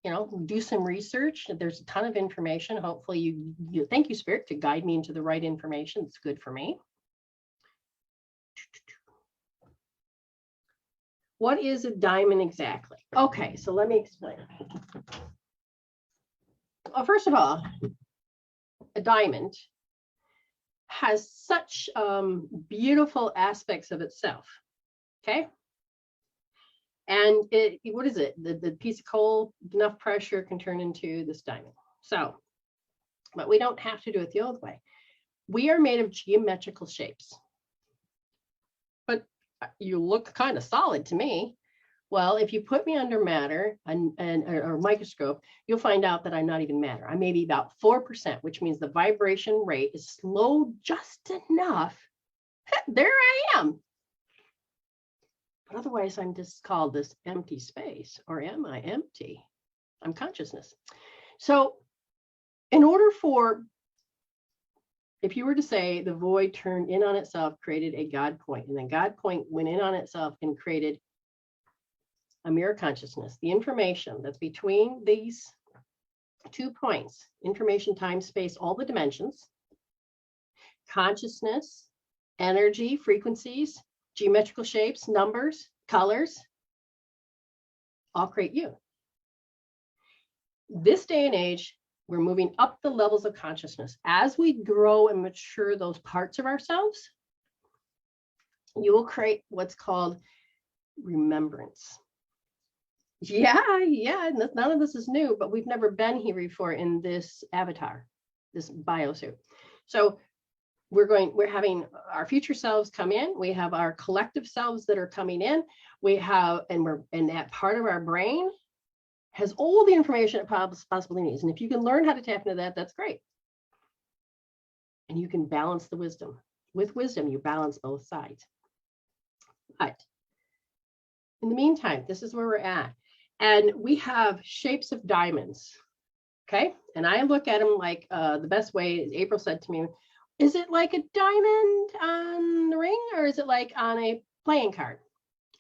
You know, do some research. There's a ton of information. Hopefully you thank you, spirit, to guide me into the right information. It's good for me. What is a diamond exactly? Okay, so let me explain. Well, first of all, a diamond has such beautiful aspects of itself. Okay. And what is it? The piece of coal, enough pressure can turn into this diamond. So, but we don't have to do it the old way. We are made of geometrical shapes. But you look kind of solid to me. Well, if you put me under matter or microscope, you'll find out that I'm not even matter. I'm maybe about 4%, which means the vibration rate is slow just enough. There I am. But otherwise, I'm just called this empty space. Or am I empty? I'm consciousness. So in order for, if you were to say the void turned in on itself, created a God point, and then God point went in on itself and created a mirror consciousness, the information that's between these 2 points, information, time, space, all the dimensions, consciousness, energy, frequencies, geometrical shapes, numbers, colors, all create you. This day and age, we're moving up the levels of consciousness. As we grow and mature those parts of ourselves, you will create what's called remembrance. Yeah, none of this is new, but we've never been here before in this avatar, this biosuit. So we're having our future selves come in. We have our collective selves that are coming in. We have, and that part of our brain has all the information it possibly needs. And if you can learn how to tap into that, that's great. And you can balance the wisdom. With wisdom, you balance both sides. But in the meantime, this is where we're at. And we have shapes of diamonds. Okay. And I look at them like the best way, April said to me, is it like a diamond on the ring, or is it like on a playing card?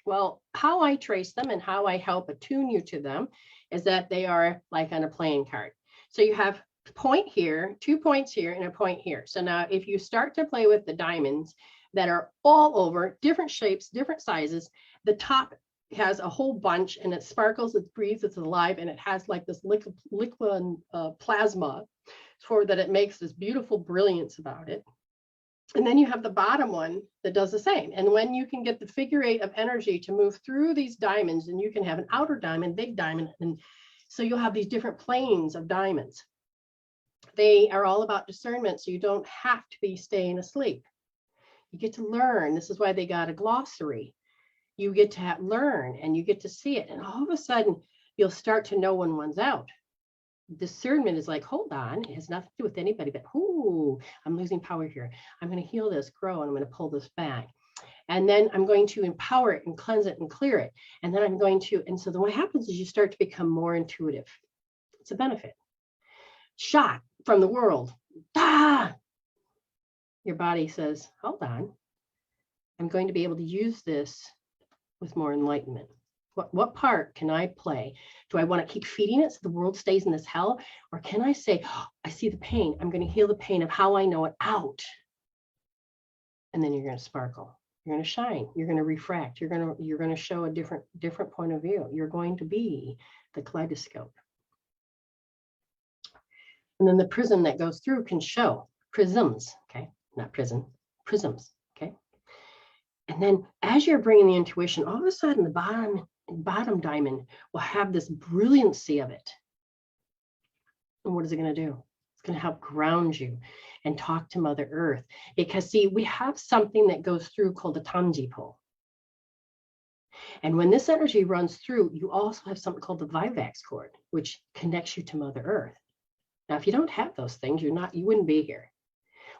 Well, how I trace them and how I help attune you to them is that they are like on a playing card. So you have a point here, 2 points here, and a point here. So now if you start to play with the diamonds that are all over, different shapes, different sizes, the top has a whole bunch and it sparkles, it breathes, it's alive, and it has like this liquid plasma for that it makes this beautiful brilliance about it. And then you have the bottom one that does the same. And when you can get the figure 8 of energy to move through these diamonds, and you can have an outer diamond, big diamond, and so you'll have these different planes of diamonds. They are all about discernment, so you don't have to be staying asleep. You get to learn. This is why they got a glossary. You get to learn and you get to see it. And all of a sudden, you'll start to know when one's out. Discernment is like, hold on, it has nothing to do with anybody, but ooh, I'm losing power here. I'm going to heal this, grow, and I'm going to pull this back. And then I'm going to empower it and cleanse it and clear it. And then I'm going to, and so then what happens is you start to become more intuitive. It's a benefit. Shock from the world. Ah! Your body says, hold on. I'm going to be able to use this with more enlightenment. What part can I play? Do I want to keep feeding it so the world stays in this hell? Or can I say, oh, I see the pain. I'm going to heal the pain of how I know it out. And then you're going to sparkle. You're going to shine. You're going to refract. You're going to show a different point of view. You're going to be the kaleidoscope. And then the prism that goes through can show prisms. Okay, not prism, prisms. Okay. And then as you're bringing the intuition, all of a sudden the bottom diamond will have this brilliancy of it. And what is it going to do? It's going to help ground you and talk to Mother Earth. Because see, we have something that goes through called a Tanji pole. And when this energy runs through, you also have something called the Vivax cord, which connects you to Mother Earth. Now, if you don't have those things, you wouldn't be here.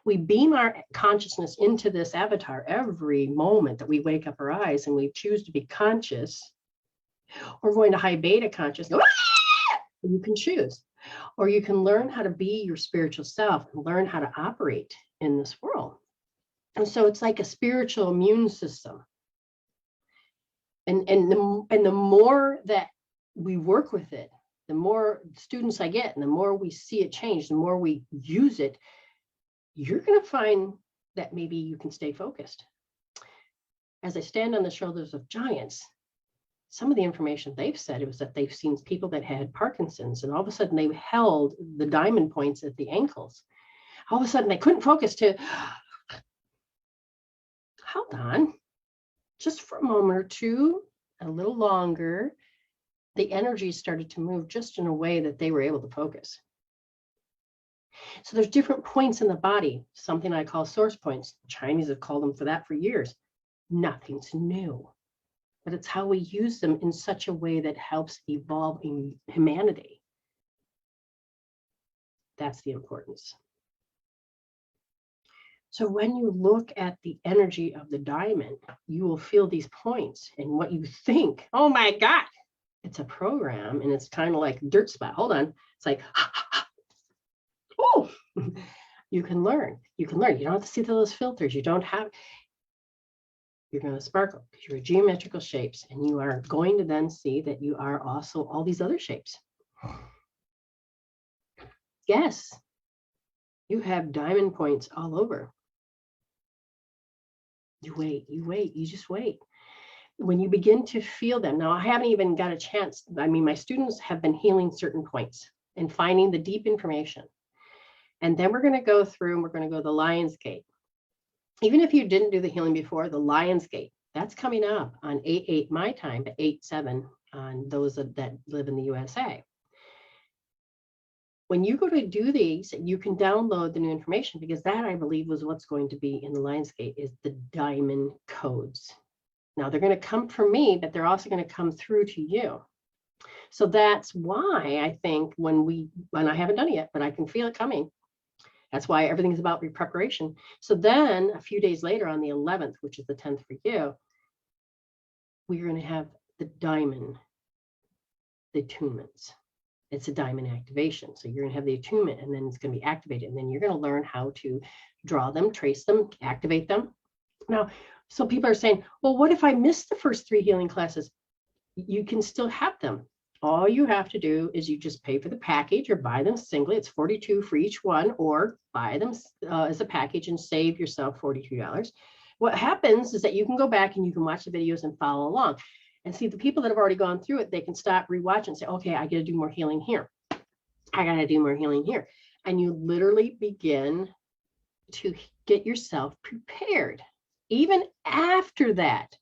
We beam our consciousness into this avatar every moment that we wake up our eyes and we choose to be conscious or going to high beta conscious. You can choose, or you can learn how to be your spiritual self and learn how to operate in this world. And so it's like a spiritual immune system. And the more that we work with it, the more students I get and the more we see it change, the more we use it, you're going to find that maybe you can stay focused. As I stand on the shoulders of giants, some of the information they've said was that they've seen people that had Parkinson's, and all of a sudden they held the diamond points at the ankles. All of a sudden they couldn't focus to, hold on, just for a moment or two, a little longer, the energy started to move just in a way that they were able to focus. So there's different points in the body, something I call source points. The Chinese have called them for that for years. Nothing's new, but it's how we use them in such a way that helps evolve in humanity. That's the importance. So when you look at the energy of the diamond, you will feel these points and what you think, oh my God, it's a program and it's kind of like a dirt spot. Hold on. It's like, oh, you can learn. You can learn. You don't have to see those filters. You don't have, you're going to sparkle because you're geometrical shapes, and you are going to then see that you are also all these other shapes. Yes, you have diamond points all over. You wait, you just wait. When you begin to feel them, now I haven't even got a chance. I mean, my students have been healing certain points and finding the deep information. And then we're going to go through and we're going to go to the Lion's Gate. Even if you didn't do the healing before, the Lion's Gate, that's coming up on 8/8 my time, but 8/7 on those that live in the USA. When you go to do these, you can download the new information, because that, I believe, was what's going to be in the Lion's Gate is the diamond codes. Now they're going to come from me, but they're also going to come through to you. So that's why I think when I haven't done it yet, but I can feel it coming. That's why everything's about preparation. So then a few days later on the 11th, which is the 10th for you, we're going to have the diamond, the attunements. It's a diamond activation. So you're going to have the attunement, and then it's going to be activated. And then you're going to learn how to draw them, trace them, activate them. Now, so people are saying, well, what if I miss the first 3 healing classes? You can still have them. All you have to do is you just pay for the package or buy them singly. It's $42 for each one, or buy them as a package and save yourself $42. What happens is that you can go back and you can watch the videos and follow along. And see, the people that have already gone through it, they can stop, rewatch, and say, okay, I got to do more healing here. I got to do more healing here. And you literally begin to get yourself prepared. Even after that,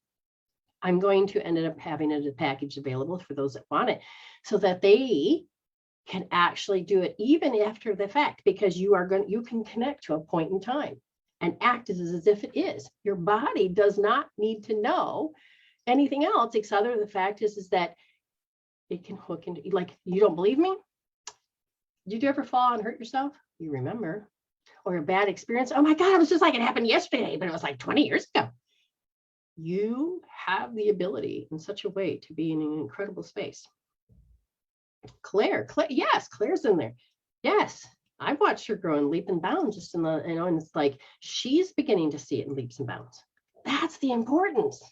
I'm going to end up having a package available for those that want it, so that they can actually do it even after the fact, because you can connect to a point in time and act as if it is. Your body does not need to know anything else, except the fact is that it can hook into, like, you don't believe me? Did you ever fall and hurt yourself? You remember? Or a bad experience? Oh my God, it was just like it happened yesterday, but it was like 20 years ago. You have the ability in such a way to be in an incredible space. Claire, yes, Claire's in there. Yes, I've watched her grow in leap and bounds just in the, and it's like she's beginning to see it in leaps and bounds. That's the importance.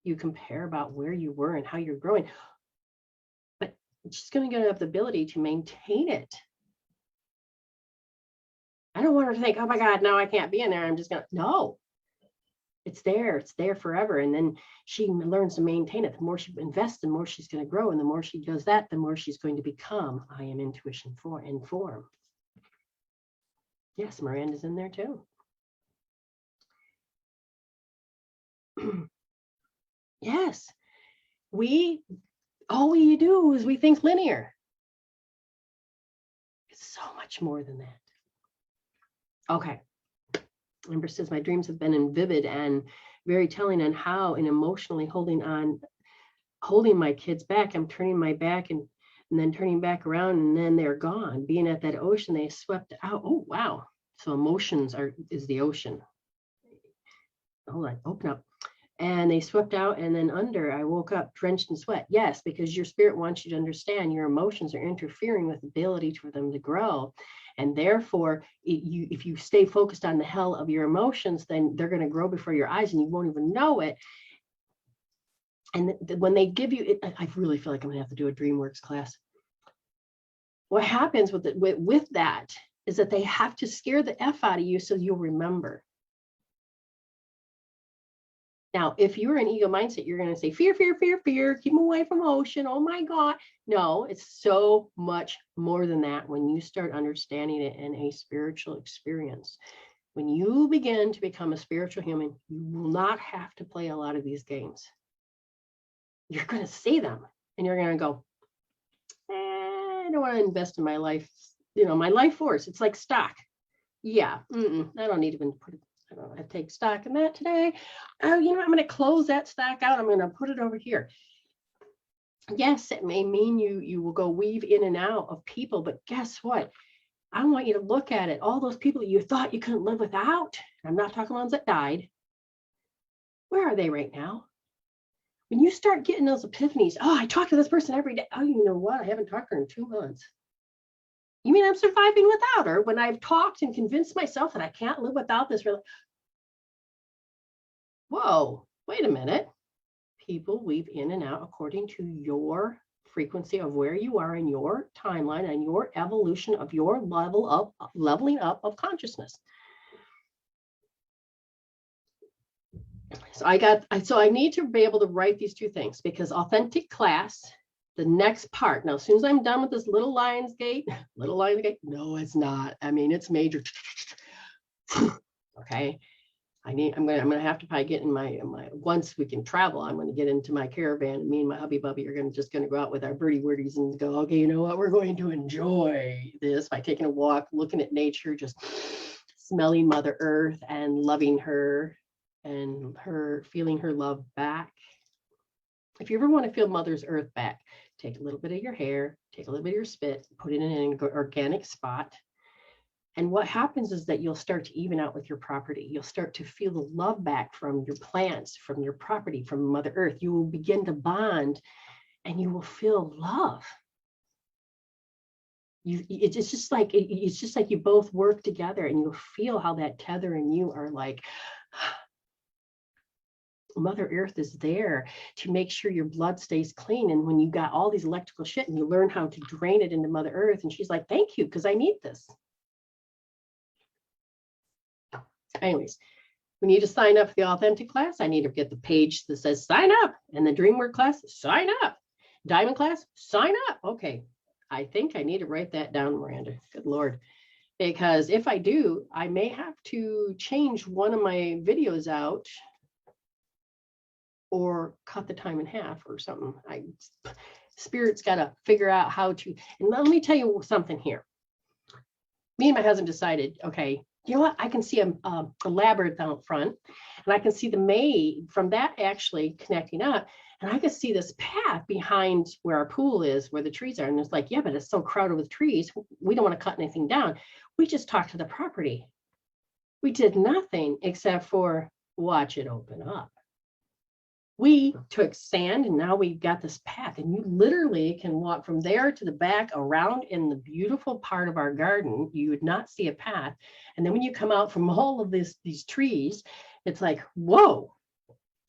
You compare about where you were and how you're growing, but she's going to have the ability to maintain it. I don't want her to think, oh my God, now I can't be in there. I'm just going to, no, it's there forever. And then she learns to maintain it. The more she invests, the more she's going to grow. And the more she does that, the more she's going to become I am intuition in form. Yes, Miranda's in there too. Yes, all we do is we think linear. It's so much more than that. Okay. Amber says, my dreams have been vivid and very telling on how in emotionally holding my kids back. I'm turning my back and then turning back around, and then they're gone. Being at that ocean, they swept out. Oh, wow. So emotions is the ocean. Hold on, open up. And they swept out and then under. I woke up drenched in sweat. Yes, because your spirit wants you to understand your emotions are interfering with the ability for them to grow. And therefore, if you stay focused on the hell of your emotions, then they're going to grow before your eyes and you won't even know it. And when they give you it, I really feel like I'm going to have to do a DreamWorks class. What happens with that is that they have to scare the F out of you so you'll remember. Now, if you're in ego mindset, you're going to say, fear, fear, fear, fear, keep them away from ocean. Oh my God. No, it's so much more than that when you start understanding it in a spiritual experience. When you begin to become a spiritual human, you will not have to play a lot of these games. You're going to see them and you're going to go, I don't want to invest in my life. My life force. It's like stock. Yeah, I don't need to even put it. I take stock in that today. Oh, I'm going to close that stock out. I'm going to put it over here. Yes, it may mean you will go weave in and out of people, but guess what? I want you to look at it. All those people that you thought you couldn't live without. I'm not talking ones that died. Where are they right now? When you start getting those epiphanies, oh, I talk to this person every day. Oh, you know what? I haven't talked to her in 2 months. You mean I'm surviving without her when I've talked and convinced myself that I can't live without this? Whoa, wait a minute. People weave in and out according to your frequency of where you are in your timeline and your evolution of your leveling up of consciousness. So I need to be able to write these two things because authentic class, the next part. Now, as soon as I'm done with this little Lionsgate, no, it's not. I mean, it's major. Okay. I'm gonna have to probably get in my once we can travel, I'm gonna get into my caravan, and me and my hubby bubby are just gonna go out with our birdie wordies and go, okay, you know what, we're going to enjoy this by taking a walk, looking at nature, just smelling Mother Earth and loving her and her feeling her love back. If you ever want to feel Mother's Earth back, take a little bit of your hair, take a little bit of your spit, put it in an organic spot. And what happens is that you'll start to even out with your property. You'll start to feel the love back from your plants, from your property, from Mother Earth. You will begin to bond and you will feel love. It's just like you both work together and you'll feel how that tether and you are like, Mother Earth is there to make sure your blood stays clean. And when you got all these electrical shit and you learn how to drain it into Mother Earth, and she's like, thank you, because I need this. Anyways, we need to sign up for the authentic class. I need to get the page that says sign up, and the DreamWorks class, sign up. Diamond class, sign up. Okay, I think I need to write that down, Miranda. Good Lord. Because if I do, I may have to change one of my videos out or cut the time in half or something. Spirit's got to figure out how to. And let me tell you something here. Me and my husband decided, okay, you know what? I can see a labyrinth out front, and I can see the maid from that actually connecting up. And I can see this path behind where our pool is, where the trees are. And it's like, yeah, but it's so crowded with trees. We don't want to cut anything down. We just talked to the property. We did nothing except for watch it open up. We took sand and now we've got this path, and you literally can walk from there to the back around in the beautiful part of our garden. You would not see a path. And then when you come out from all of these trees, It's like, whoa,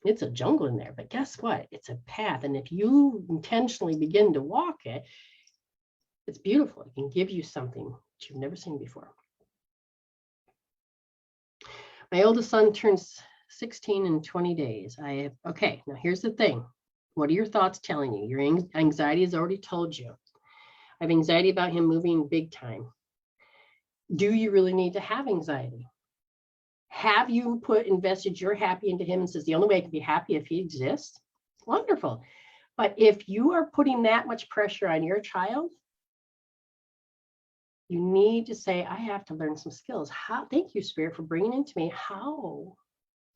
it's a jungle in there. But guess what? It's a path. And if you intentionally begin to walk it, it's beautiful. It can give you something that you've never seen before. My oldest son turns 16 in 20 days. Okay, now here's the thing. What are your thoughts telling you? Your anxiety has already told you. I have anxiety about him moving big time. Do you really need to have anxiety? Have you invested your happy into him and says the only way I can be happy if he exists? Wonderful. But if you are putting that much pressure on your child, you need to say, I have to learn some skills. Thank you, Spirit, for bringing into me. How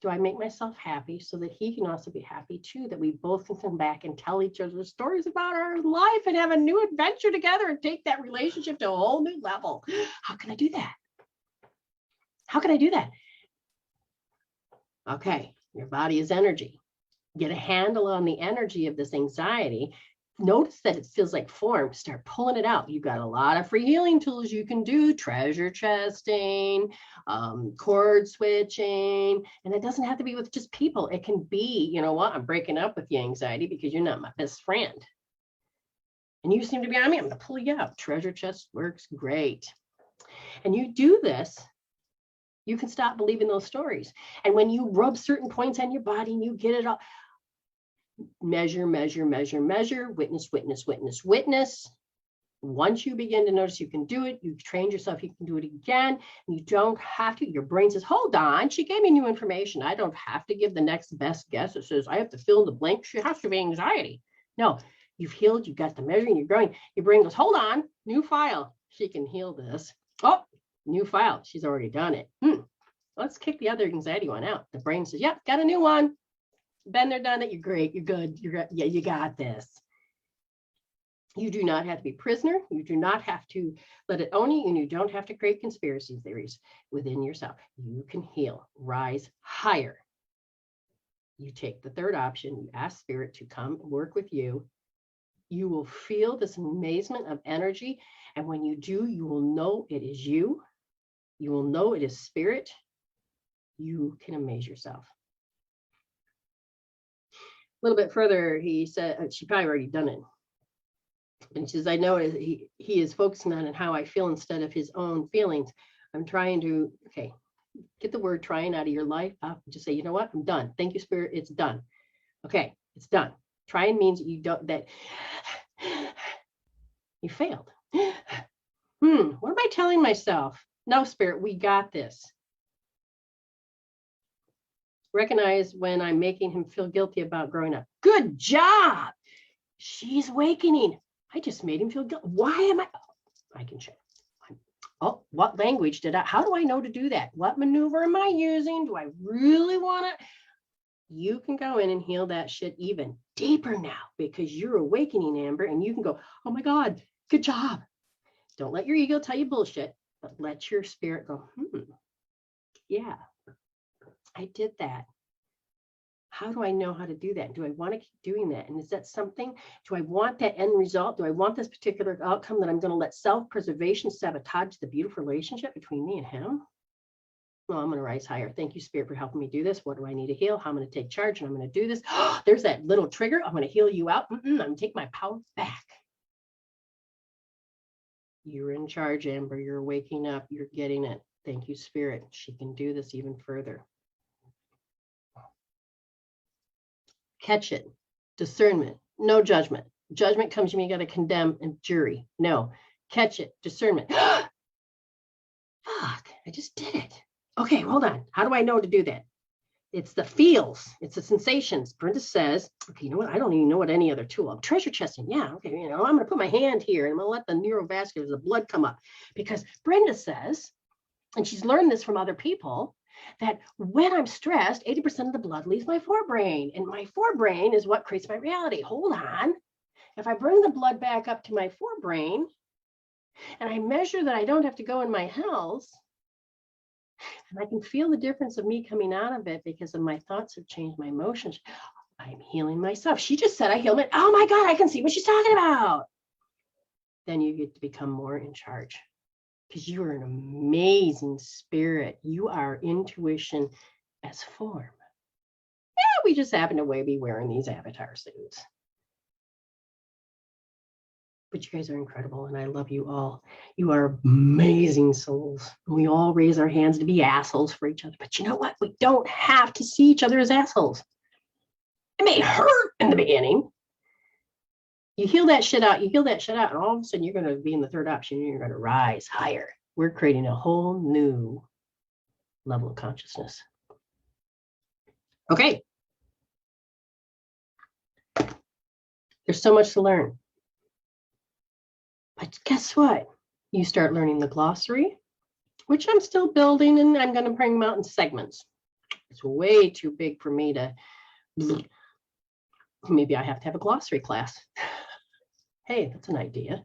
do I make myself happy so that he can also be happy too, that we both can come back and tell each other stories about our life and have a new adventure together and take that relationship to a whole new level? How can I do that? How can I do that? Okay, your body is energy. Get a handle on the energy of this anxiety. Notice that it feels like form. Start pulling it out. You've got a lot of free healing tools you can do, treasure chesting, cord switching, and it doesn't have to be with just people. It can be, you know what, I'm breaking up with the anxiety because you're not my best friend. And you seem to be on me, I'm going to pull you out. Treasure chest works great. And you do this, you can stop believing those stories. And when you rub certain points on your body and you get it all, measure, measure, measure, measure, witness, witness, witness, witness. Once you begin to notice you can do it, you've trained yourself, you can do it again. You don't have to. Your brain says, hold on, she gave me new information. I don't have to give the next best guess. It says, I have to fill in the blank. She has to be anxiety. No, you've healed, you've got the measuring, you're growing. Your brain goes, hold on, new file. She can heal this. Oh, new file. She's already done it. Let's kick the other anxiety one out. The brain says, yep, got a new one. Been there, done it. You're great. You're good. Yeah, you got this. You do not have to be prisoner. You do not have to let it own you, and you don't have to create conspiracy theories within yourself. You can heal, rise higher. You take the third option. You ask Spirit to come work with you. You will feel this amazement of energy, and when you do, you will know it is you. You will know it is Spirit. You can amaze yourself. A little bit further, he said, she probably already done it. And she says, I know he is focusing on how I feel instead of his own feelings. I'm trying to, okay, get the word trying out of your life. Just say, you know what? I'm done. Thank you, Spirit. It's done. Okay, it's done. Trying means you don't, that you failed. What am I telling myself? No, Spirit, we got this. Recognize when I'm making him feel guilty about growing up. Good job. She's awakening. I just made him feel guilty. Why am I can show. Oh, what language how do I know to do that? What maneuver am I using? Do I really want to? You can go in and heal that shit even deeper now because you're awakening, Amber, and you can go, oh my God, good job. Don't let your ego tell you bullshit, but let your spirit go, yeah. I did that. How do I know how to do that? Do I want to keep doing that? And is that something? Do I want that end result? Do I want this particular outcome that I'm going to let self-preservation sabotage the beautiful relationship between me and him? Well, I'm going to rise higher. Thank you, Spirit, for helping me do this. What do I need to heal? How I'm going to take charge and I'm going to do this. There's that little trigger. I'm going to heal you out. I'm going to take my power back. You're in charge, Amber. You're waking up. You're getting it. Thank you, Spirit. She can do this even further. Catch it. Discernment. No judgment. Judgment comes when you got to condemn and jury. No. Catch it. Discernment. Fuck. I just did it. Okay, hold on. How do I know to do that? It's the feels. It's the sensations. Brenda says, okay, you know what? I don't even know what any other tool. I'm treasure chesting. Yeah, okay. I'm going to put my hand here and I'm going to let the neurovascular, the blood come up. Because Brenda says, and she's learned this from other people, that when I'm stressed, 80% of the blood leaves my forebrain. And my forebrain is what creates my reality. Hold on. If I bring the blood back up to my forebrain and I measure that I don't have to go in my house, and I can feel the difference of me coming out of it because of my thoughts have changed my emotions. I'm healing myself. She just said I healed it. Oh my God, I can see what she's talking about. Then you get to become more in charge. Because you are an amazing spirit. You are intuition as form. Yeah, we just happen to be wearing these avatar suits. But you guys are incredible, and I love you all. You are amazing souls. We all raise our hands to be assholes for each other. But you know what? We don't have to see each other as assholes. It may hurt in the beginning. You heal that shit out, and all of a sudden you're going to be in the third option, and you're going to rise higher. We're creating a whole new level of consciousness. Okay. There's so much to learn. But guess what? You start learning the glossary, which I'm still building, and I'm going to bring them out in segments. It's way too big for me to, maybe I have to have a glossary class. Hey, that's an idea.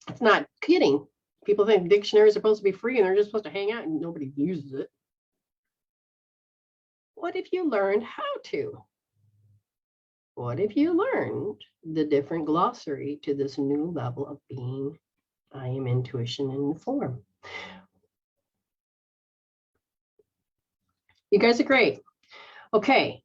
It's not kidding. People think dictionaries are supposed to be free and they're just supposed to hang out and nobody uses it. What if you learned how to? What if you learned the different glossary to this new level of being? I am intuition in form. You guys are great. Okay,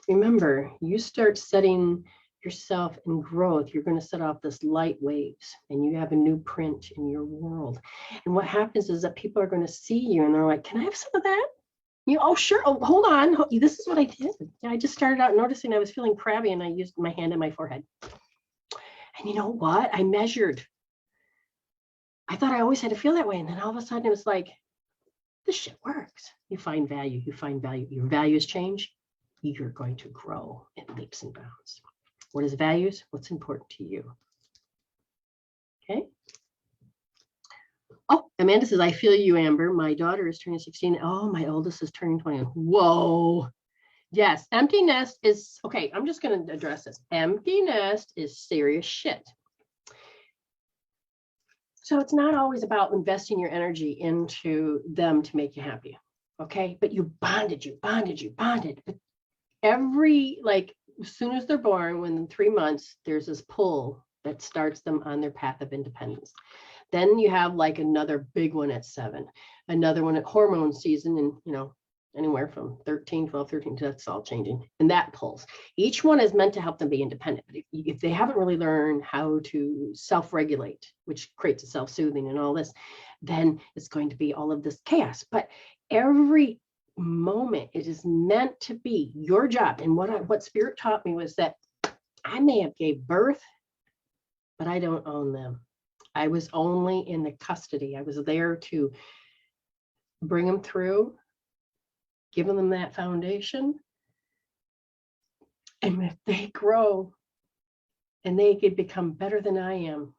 remember, you start setting yourself in growth. You're going to set off this light waves, and you have a new print in your world. And what happens is that people are going to see you, and they're like, "Can I have some of that?" You, oh, sure. Oh, hold on. This is what I did. I just started out noticing I was feeling crabby, and I used my hand on my forehead. And you know what? I measured. I thought I always had to feel that way. And then all of a sudden it was like, this shit works. You find value. You find value. Your values change. You're going to grow in leaps and bounds. What is values? What's important to you? Okay. Oh, Amanda says, I feel you, Amber. My daughter is turning 16. Oh, my oldest is turning 20. Whoa. Yes, empty nest is, okay, I'm just going to address this. Empty nest is serious shit. So it's not always about investing your energy into them to make you happy. Okay, but you bonded. But every, like, as soon as they're born, within 3 months, there's this pull that starts them on their path of independence. Then you have like another big one at 7, another one at hormone season, and you know, anywhere from 13, 12, 13, that's all changing. And that pulls. Each one is meant to help them be independent. But if they haven't really learned how to self-regulate, which creates a self-soothing and all this, then it's going to be all of this chaos. But every moment, it is meant to be your job. And what Spirit taught me was that I may have gave birth, but I don't own them. I was only in the custody. I was there to bring them through, giving them that foundation. And if they grow and they could become better than I am,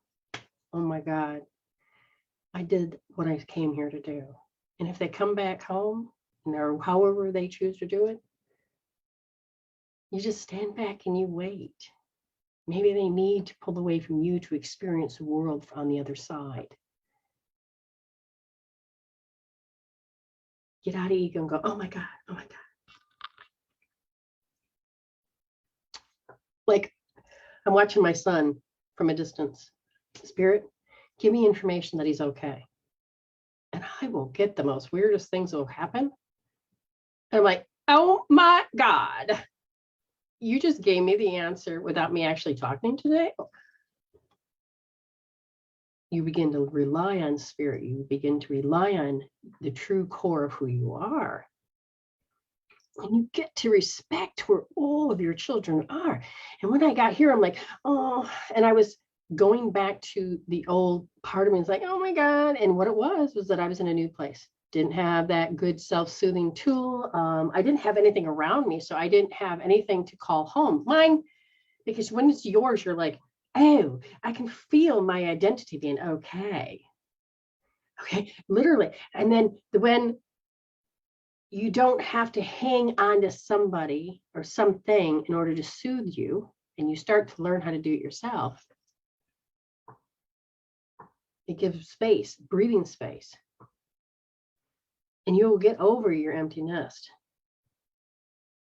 oh my God, I did what I came here to do. And if they come back home, or however they choose to do it, you just stand back and you wait. Maybe they need to pull away from you to experience the world on the other side. Get out of ego and go, oh my God, oh my God. Like, I'm watching my son from a distance. Spirit, give me information that he's okay. And I will get the most weirdest things that will happen. And I'm like, oh my God. You just gave me the answer without me actually talking today. You begin to rely on spirit. You begin to rely on the true core of who you are. And you get to respect where all of your children are. And when I got here, I'm like, oh, and I was going back to the old part of me. It's like, oh my God. And what it was that I was in a new place. Didn't have that good self-soothing tool. I didn't have anything around me, so I didn't have anything to call home. Mine, because when it's yours, you're like, oh, I can feel my identity being okay. Okay, literally. And then when you don't have to hang on to somebody or something in order to soothe you, and you start to learn how to do it yourself, it gives space, breathing space. And you'll get over your empty nest.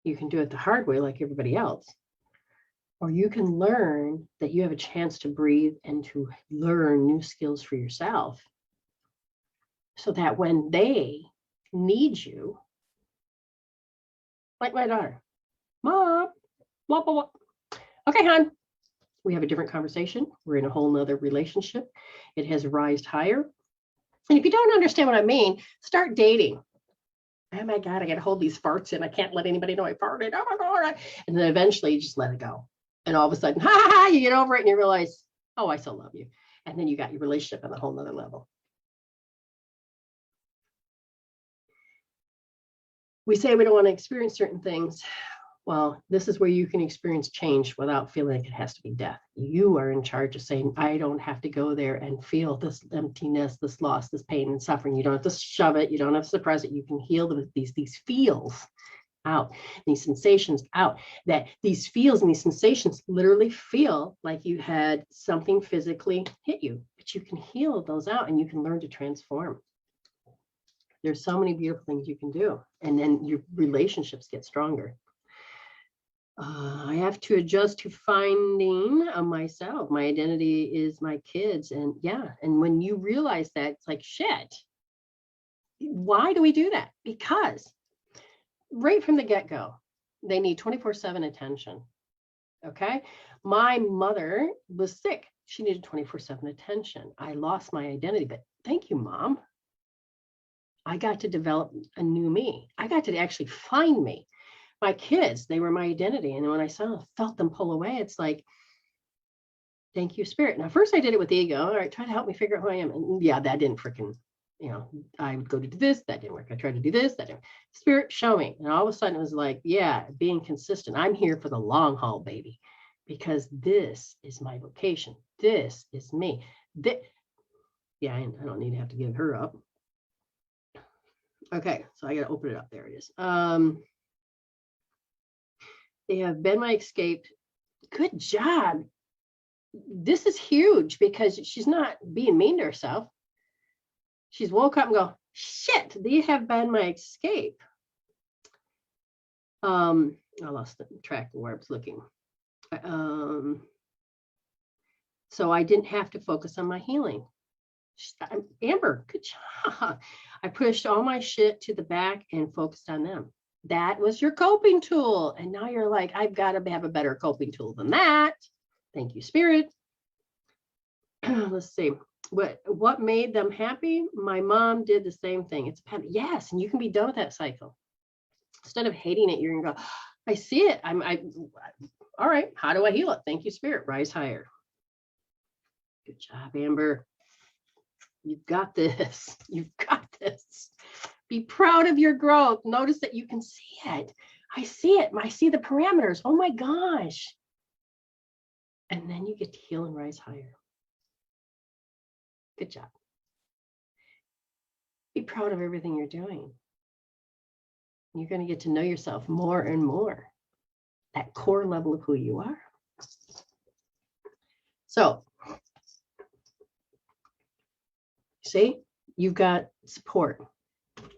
You can do it the hard way like everybody else. Or you can learn that you have a chance to breathe and to learn new skills for yourself. So that when they need you, like my daughter. Mom, blah, blah, blah. Okay, hon. We have a different conversation. We're in a whole nother relationship. It has rised higher. And if you don't understand what I mean, start dating. Oh my God, I got to hold these farts in. I can't let anybody know I farted. Oh my God. And then eventually you just let it go. And all of a sudden, ha ha ha, you get over it and you realize, oh, I still love you. And then you got your relationship on a whole nother level. We say we don't want to experience certain things. Well, this is where you can experience change without feeling like it has to be death. You are in charge of saying, I don't have to go there and feel this emptiness, this loss, this pain and suffering. You don't have to shove it. You don't have to suppress it. You can heal these feels out, these sensations out. That these feels and these sensations literally feel like you had something physically hit you, but you can heal those out and you can learn to transform. There's so many beautiful things you can do. And then your relationships get stronger. I have to adjust to finding myself. My identity is my kids. And yeah, and when you realize that, it's like, shit, why do we do that? Because right from the get-go, they need 24/7 attention. Okay. My mother was sick. She needed 24/7 attention. I lost my identity, but thank you, Mom. I got to develop a new me. I got to actually find me. My kids, they were my identity. And when I felt them pull away, it's like, thank you, Spirit. Now, first I did it with ego. All right, try to help me figure out who I am. And yeah, that didn't freaking, I would go to do this, that didn't work. I tried to do this, that didn't. Spirit, show me. And all of a sudden it was like, yeah, being consistent. I'm here for the long haul, baby, because this is my vocation. This is me. Yeah, I don't need to have to give her up. Okay, so I got to open it up. There it is. They have been my escape. Good job. This is huge because she's not being mean to herself. She's woke up and go, shit, they have been my escape. I lost the track of where I was looking. So I didn't have to focus on my healing. Amber, good job. I pushed all my shit to the back and focused on them. That was your coping tool. And now you're like, I've got to have a better coping tool than that. Thank you, Spirit. Let's see. What made them happy? My mom did the same thing. It's yes, and you can be done with that cycle. Instead of hating it, you're gonna go, I see it. All right, how do I heal it? Thank you, Spirit. Rise higher. Good job, Amber. You've got this. You've got this. Be proud of your growth. Notice that you can see it. I see it. I see the parameters. Oh my gosh. And then you get to heal and rise higher. Good job. Be proud of everything you're doing. You're going to get to know yourself more and more. That core level of who you are. So, see, you've got support.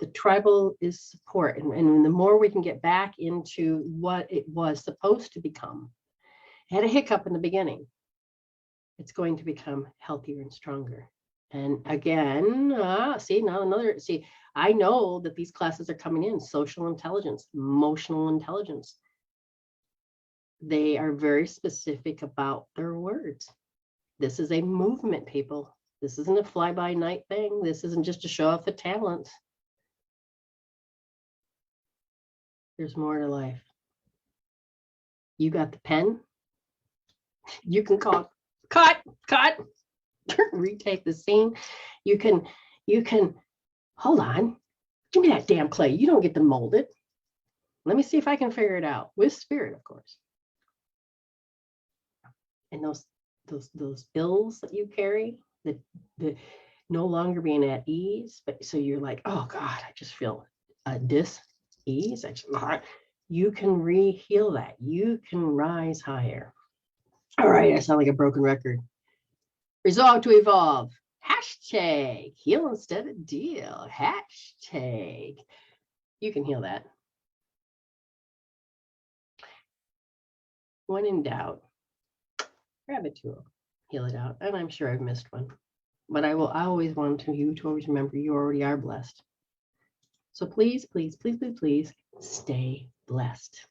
The tribal is support. And the more we can get back into what it was supposed to become, it had a hiccup in the beginning. It's going to become healthier and stronger. And again, I know that these classes are coming in, social intelligence, emotional intelligence. They are very specific about their words. This is a movement, people. This isn't a fly-by-night thing. This isn't just to show off the talent. There's more to life. You got the pen. You can call, cut, retake the scene. You can, hold on. Give me that damn clay. You don't get to mold it. Let me see if I can figure it out with Spirit, of course. And those ills that you carry, the no longer being at ease, but so you're like, oh God, I just feel dis-ease. You can re-heal that. You can rise higher. All right, I sound like a broken record. Resolve to evolve. Hashtag heal instead of deal. Hashtag. You can heal that. When in doubt, grab a tool, heal it out. And I'm sure I've missed one. But I always want you to always remember you already are blessed. So please, please, please, please, please stay blessed.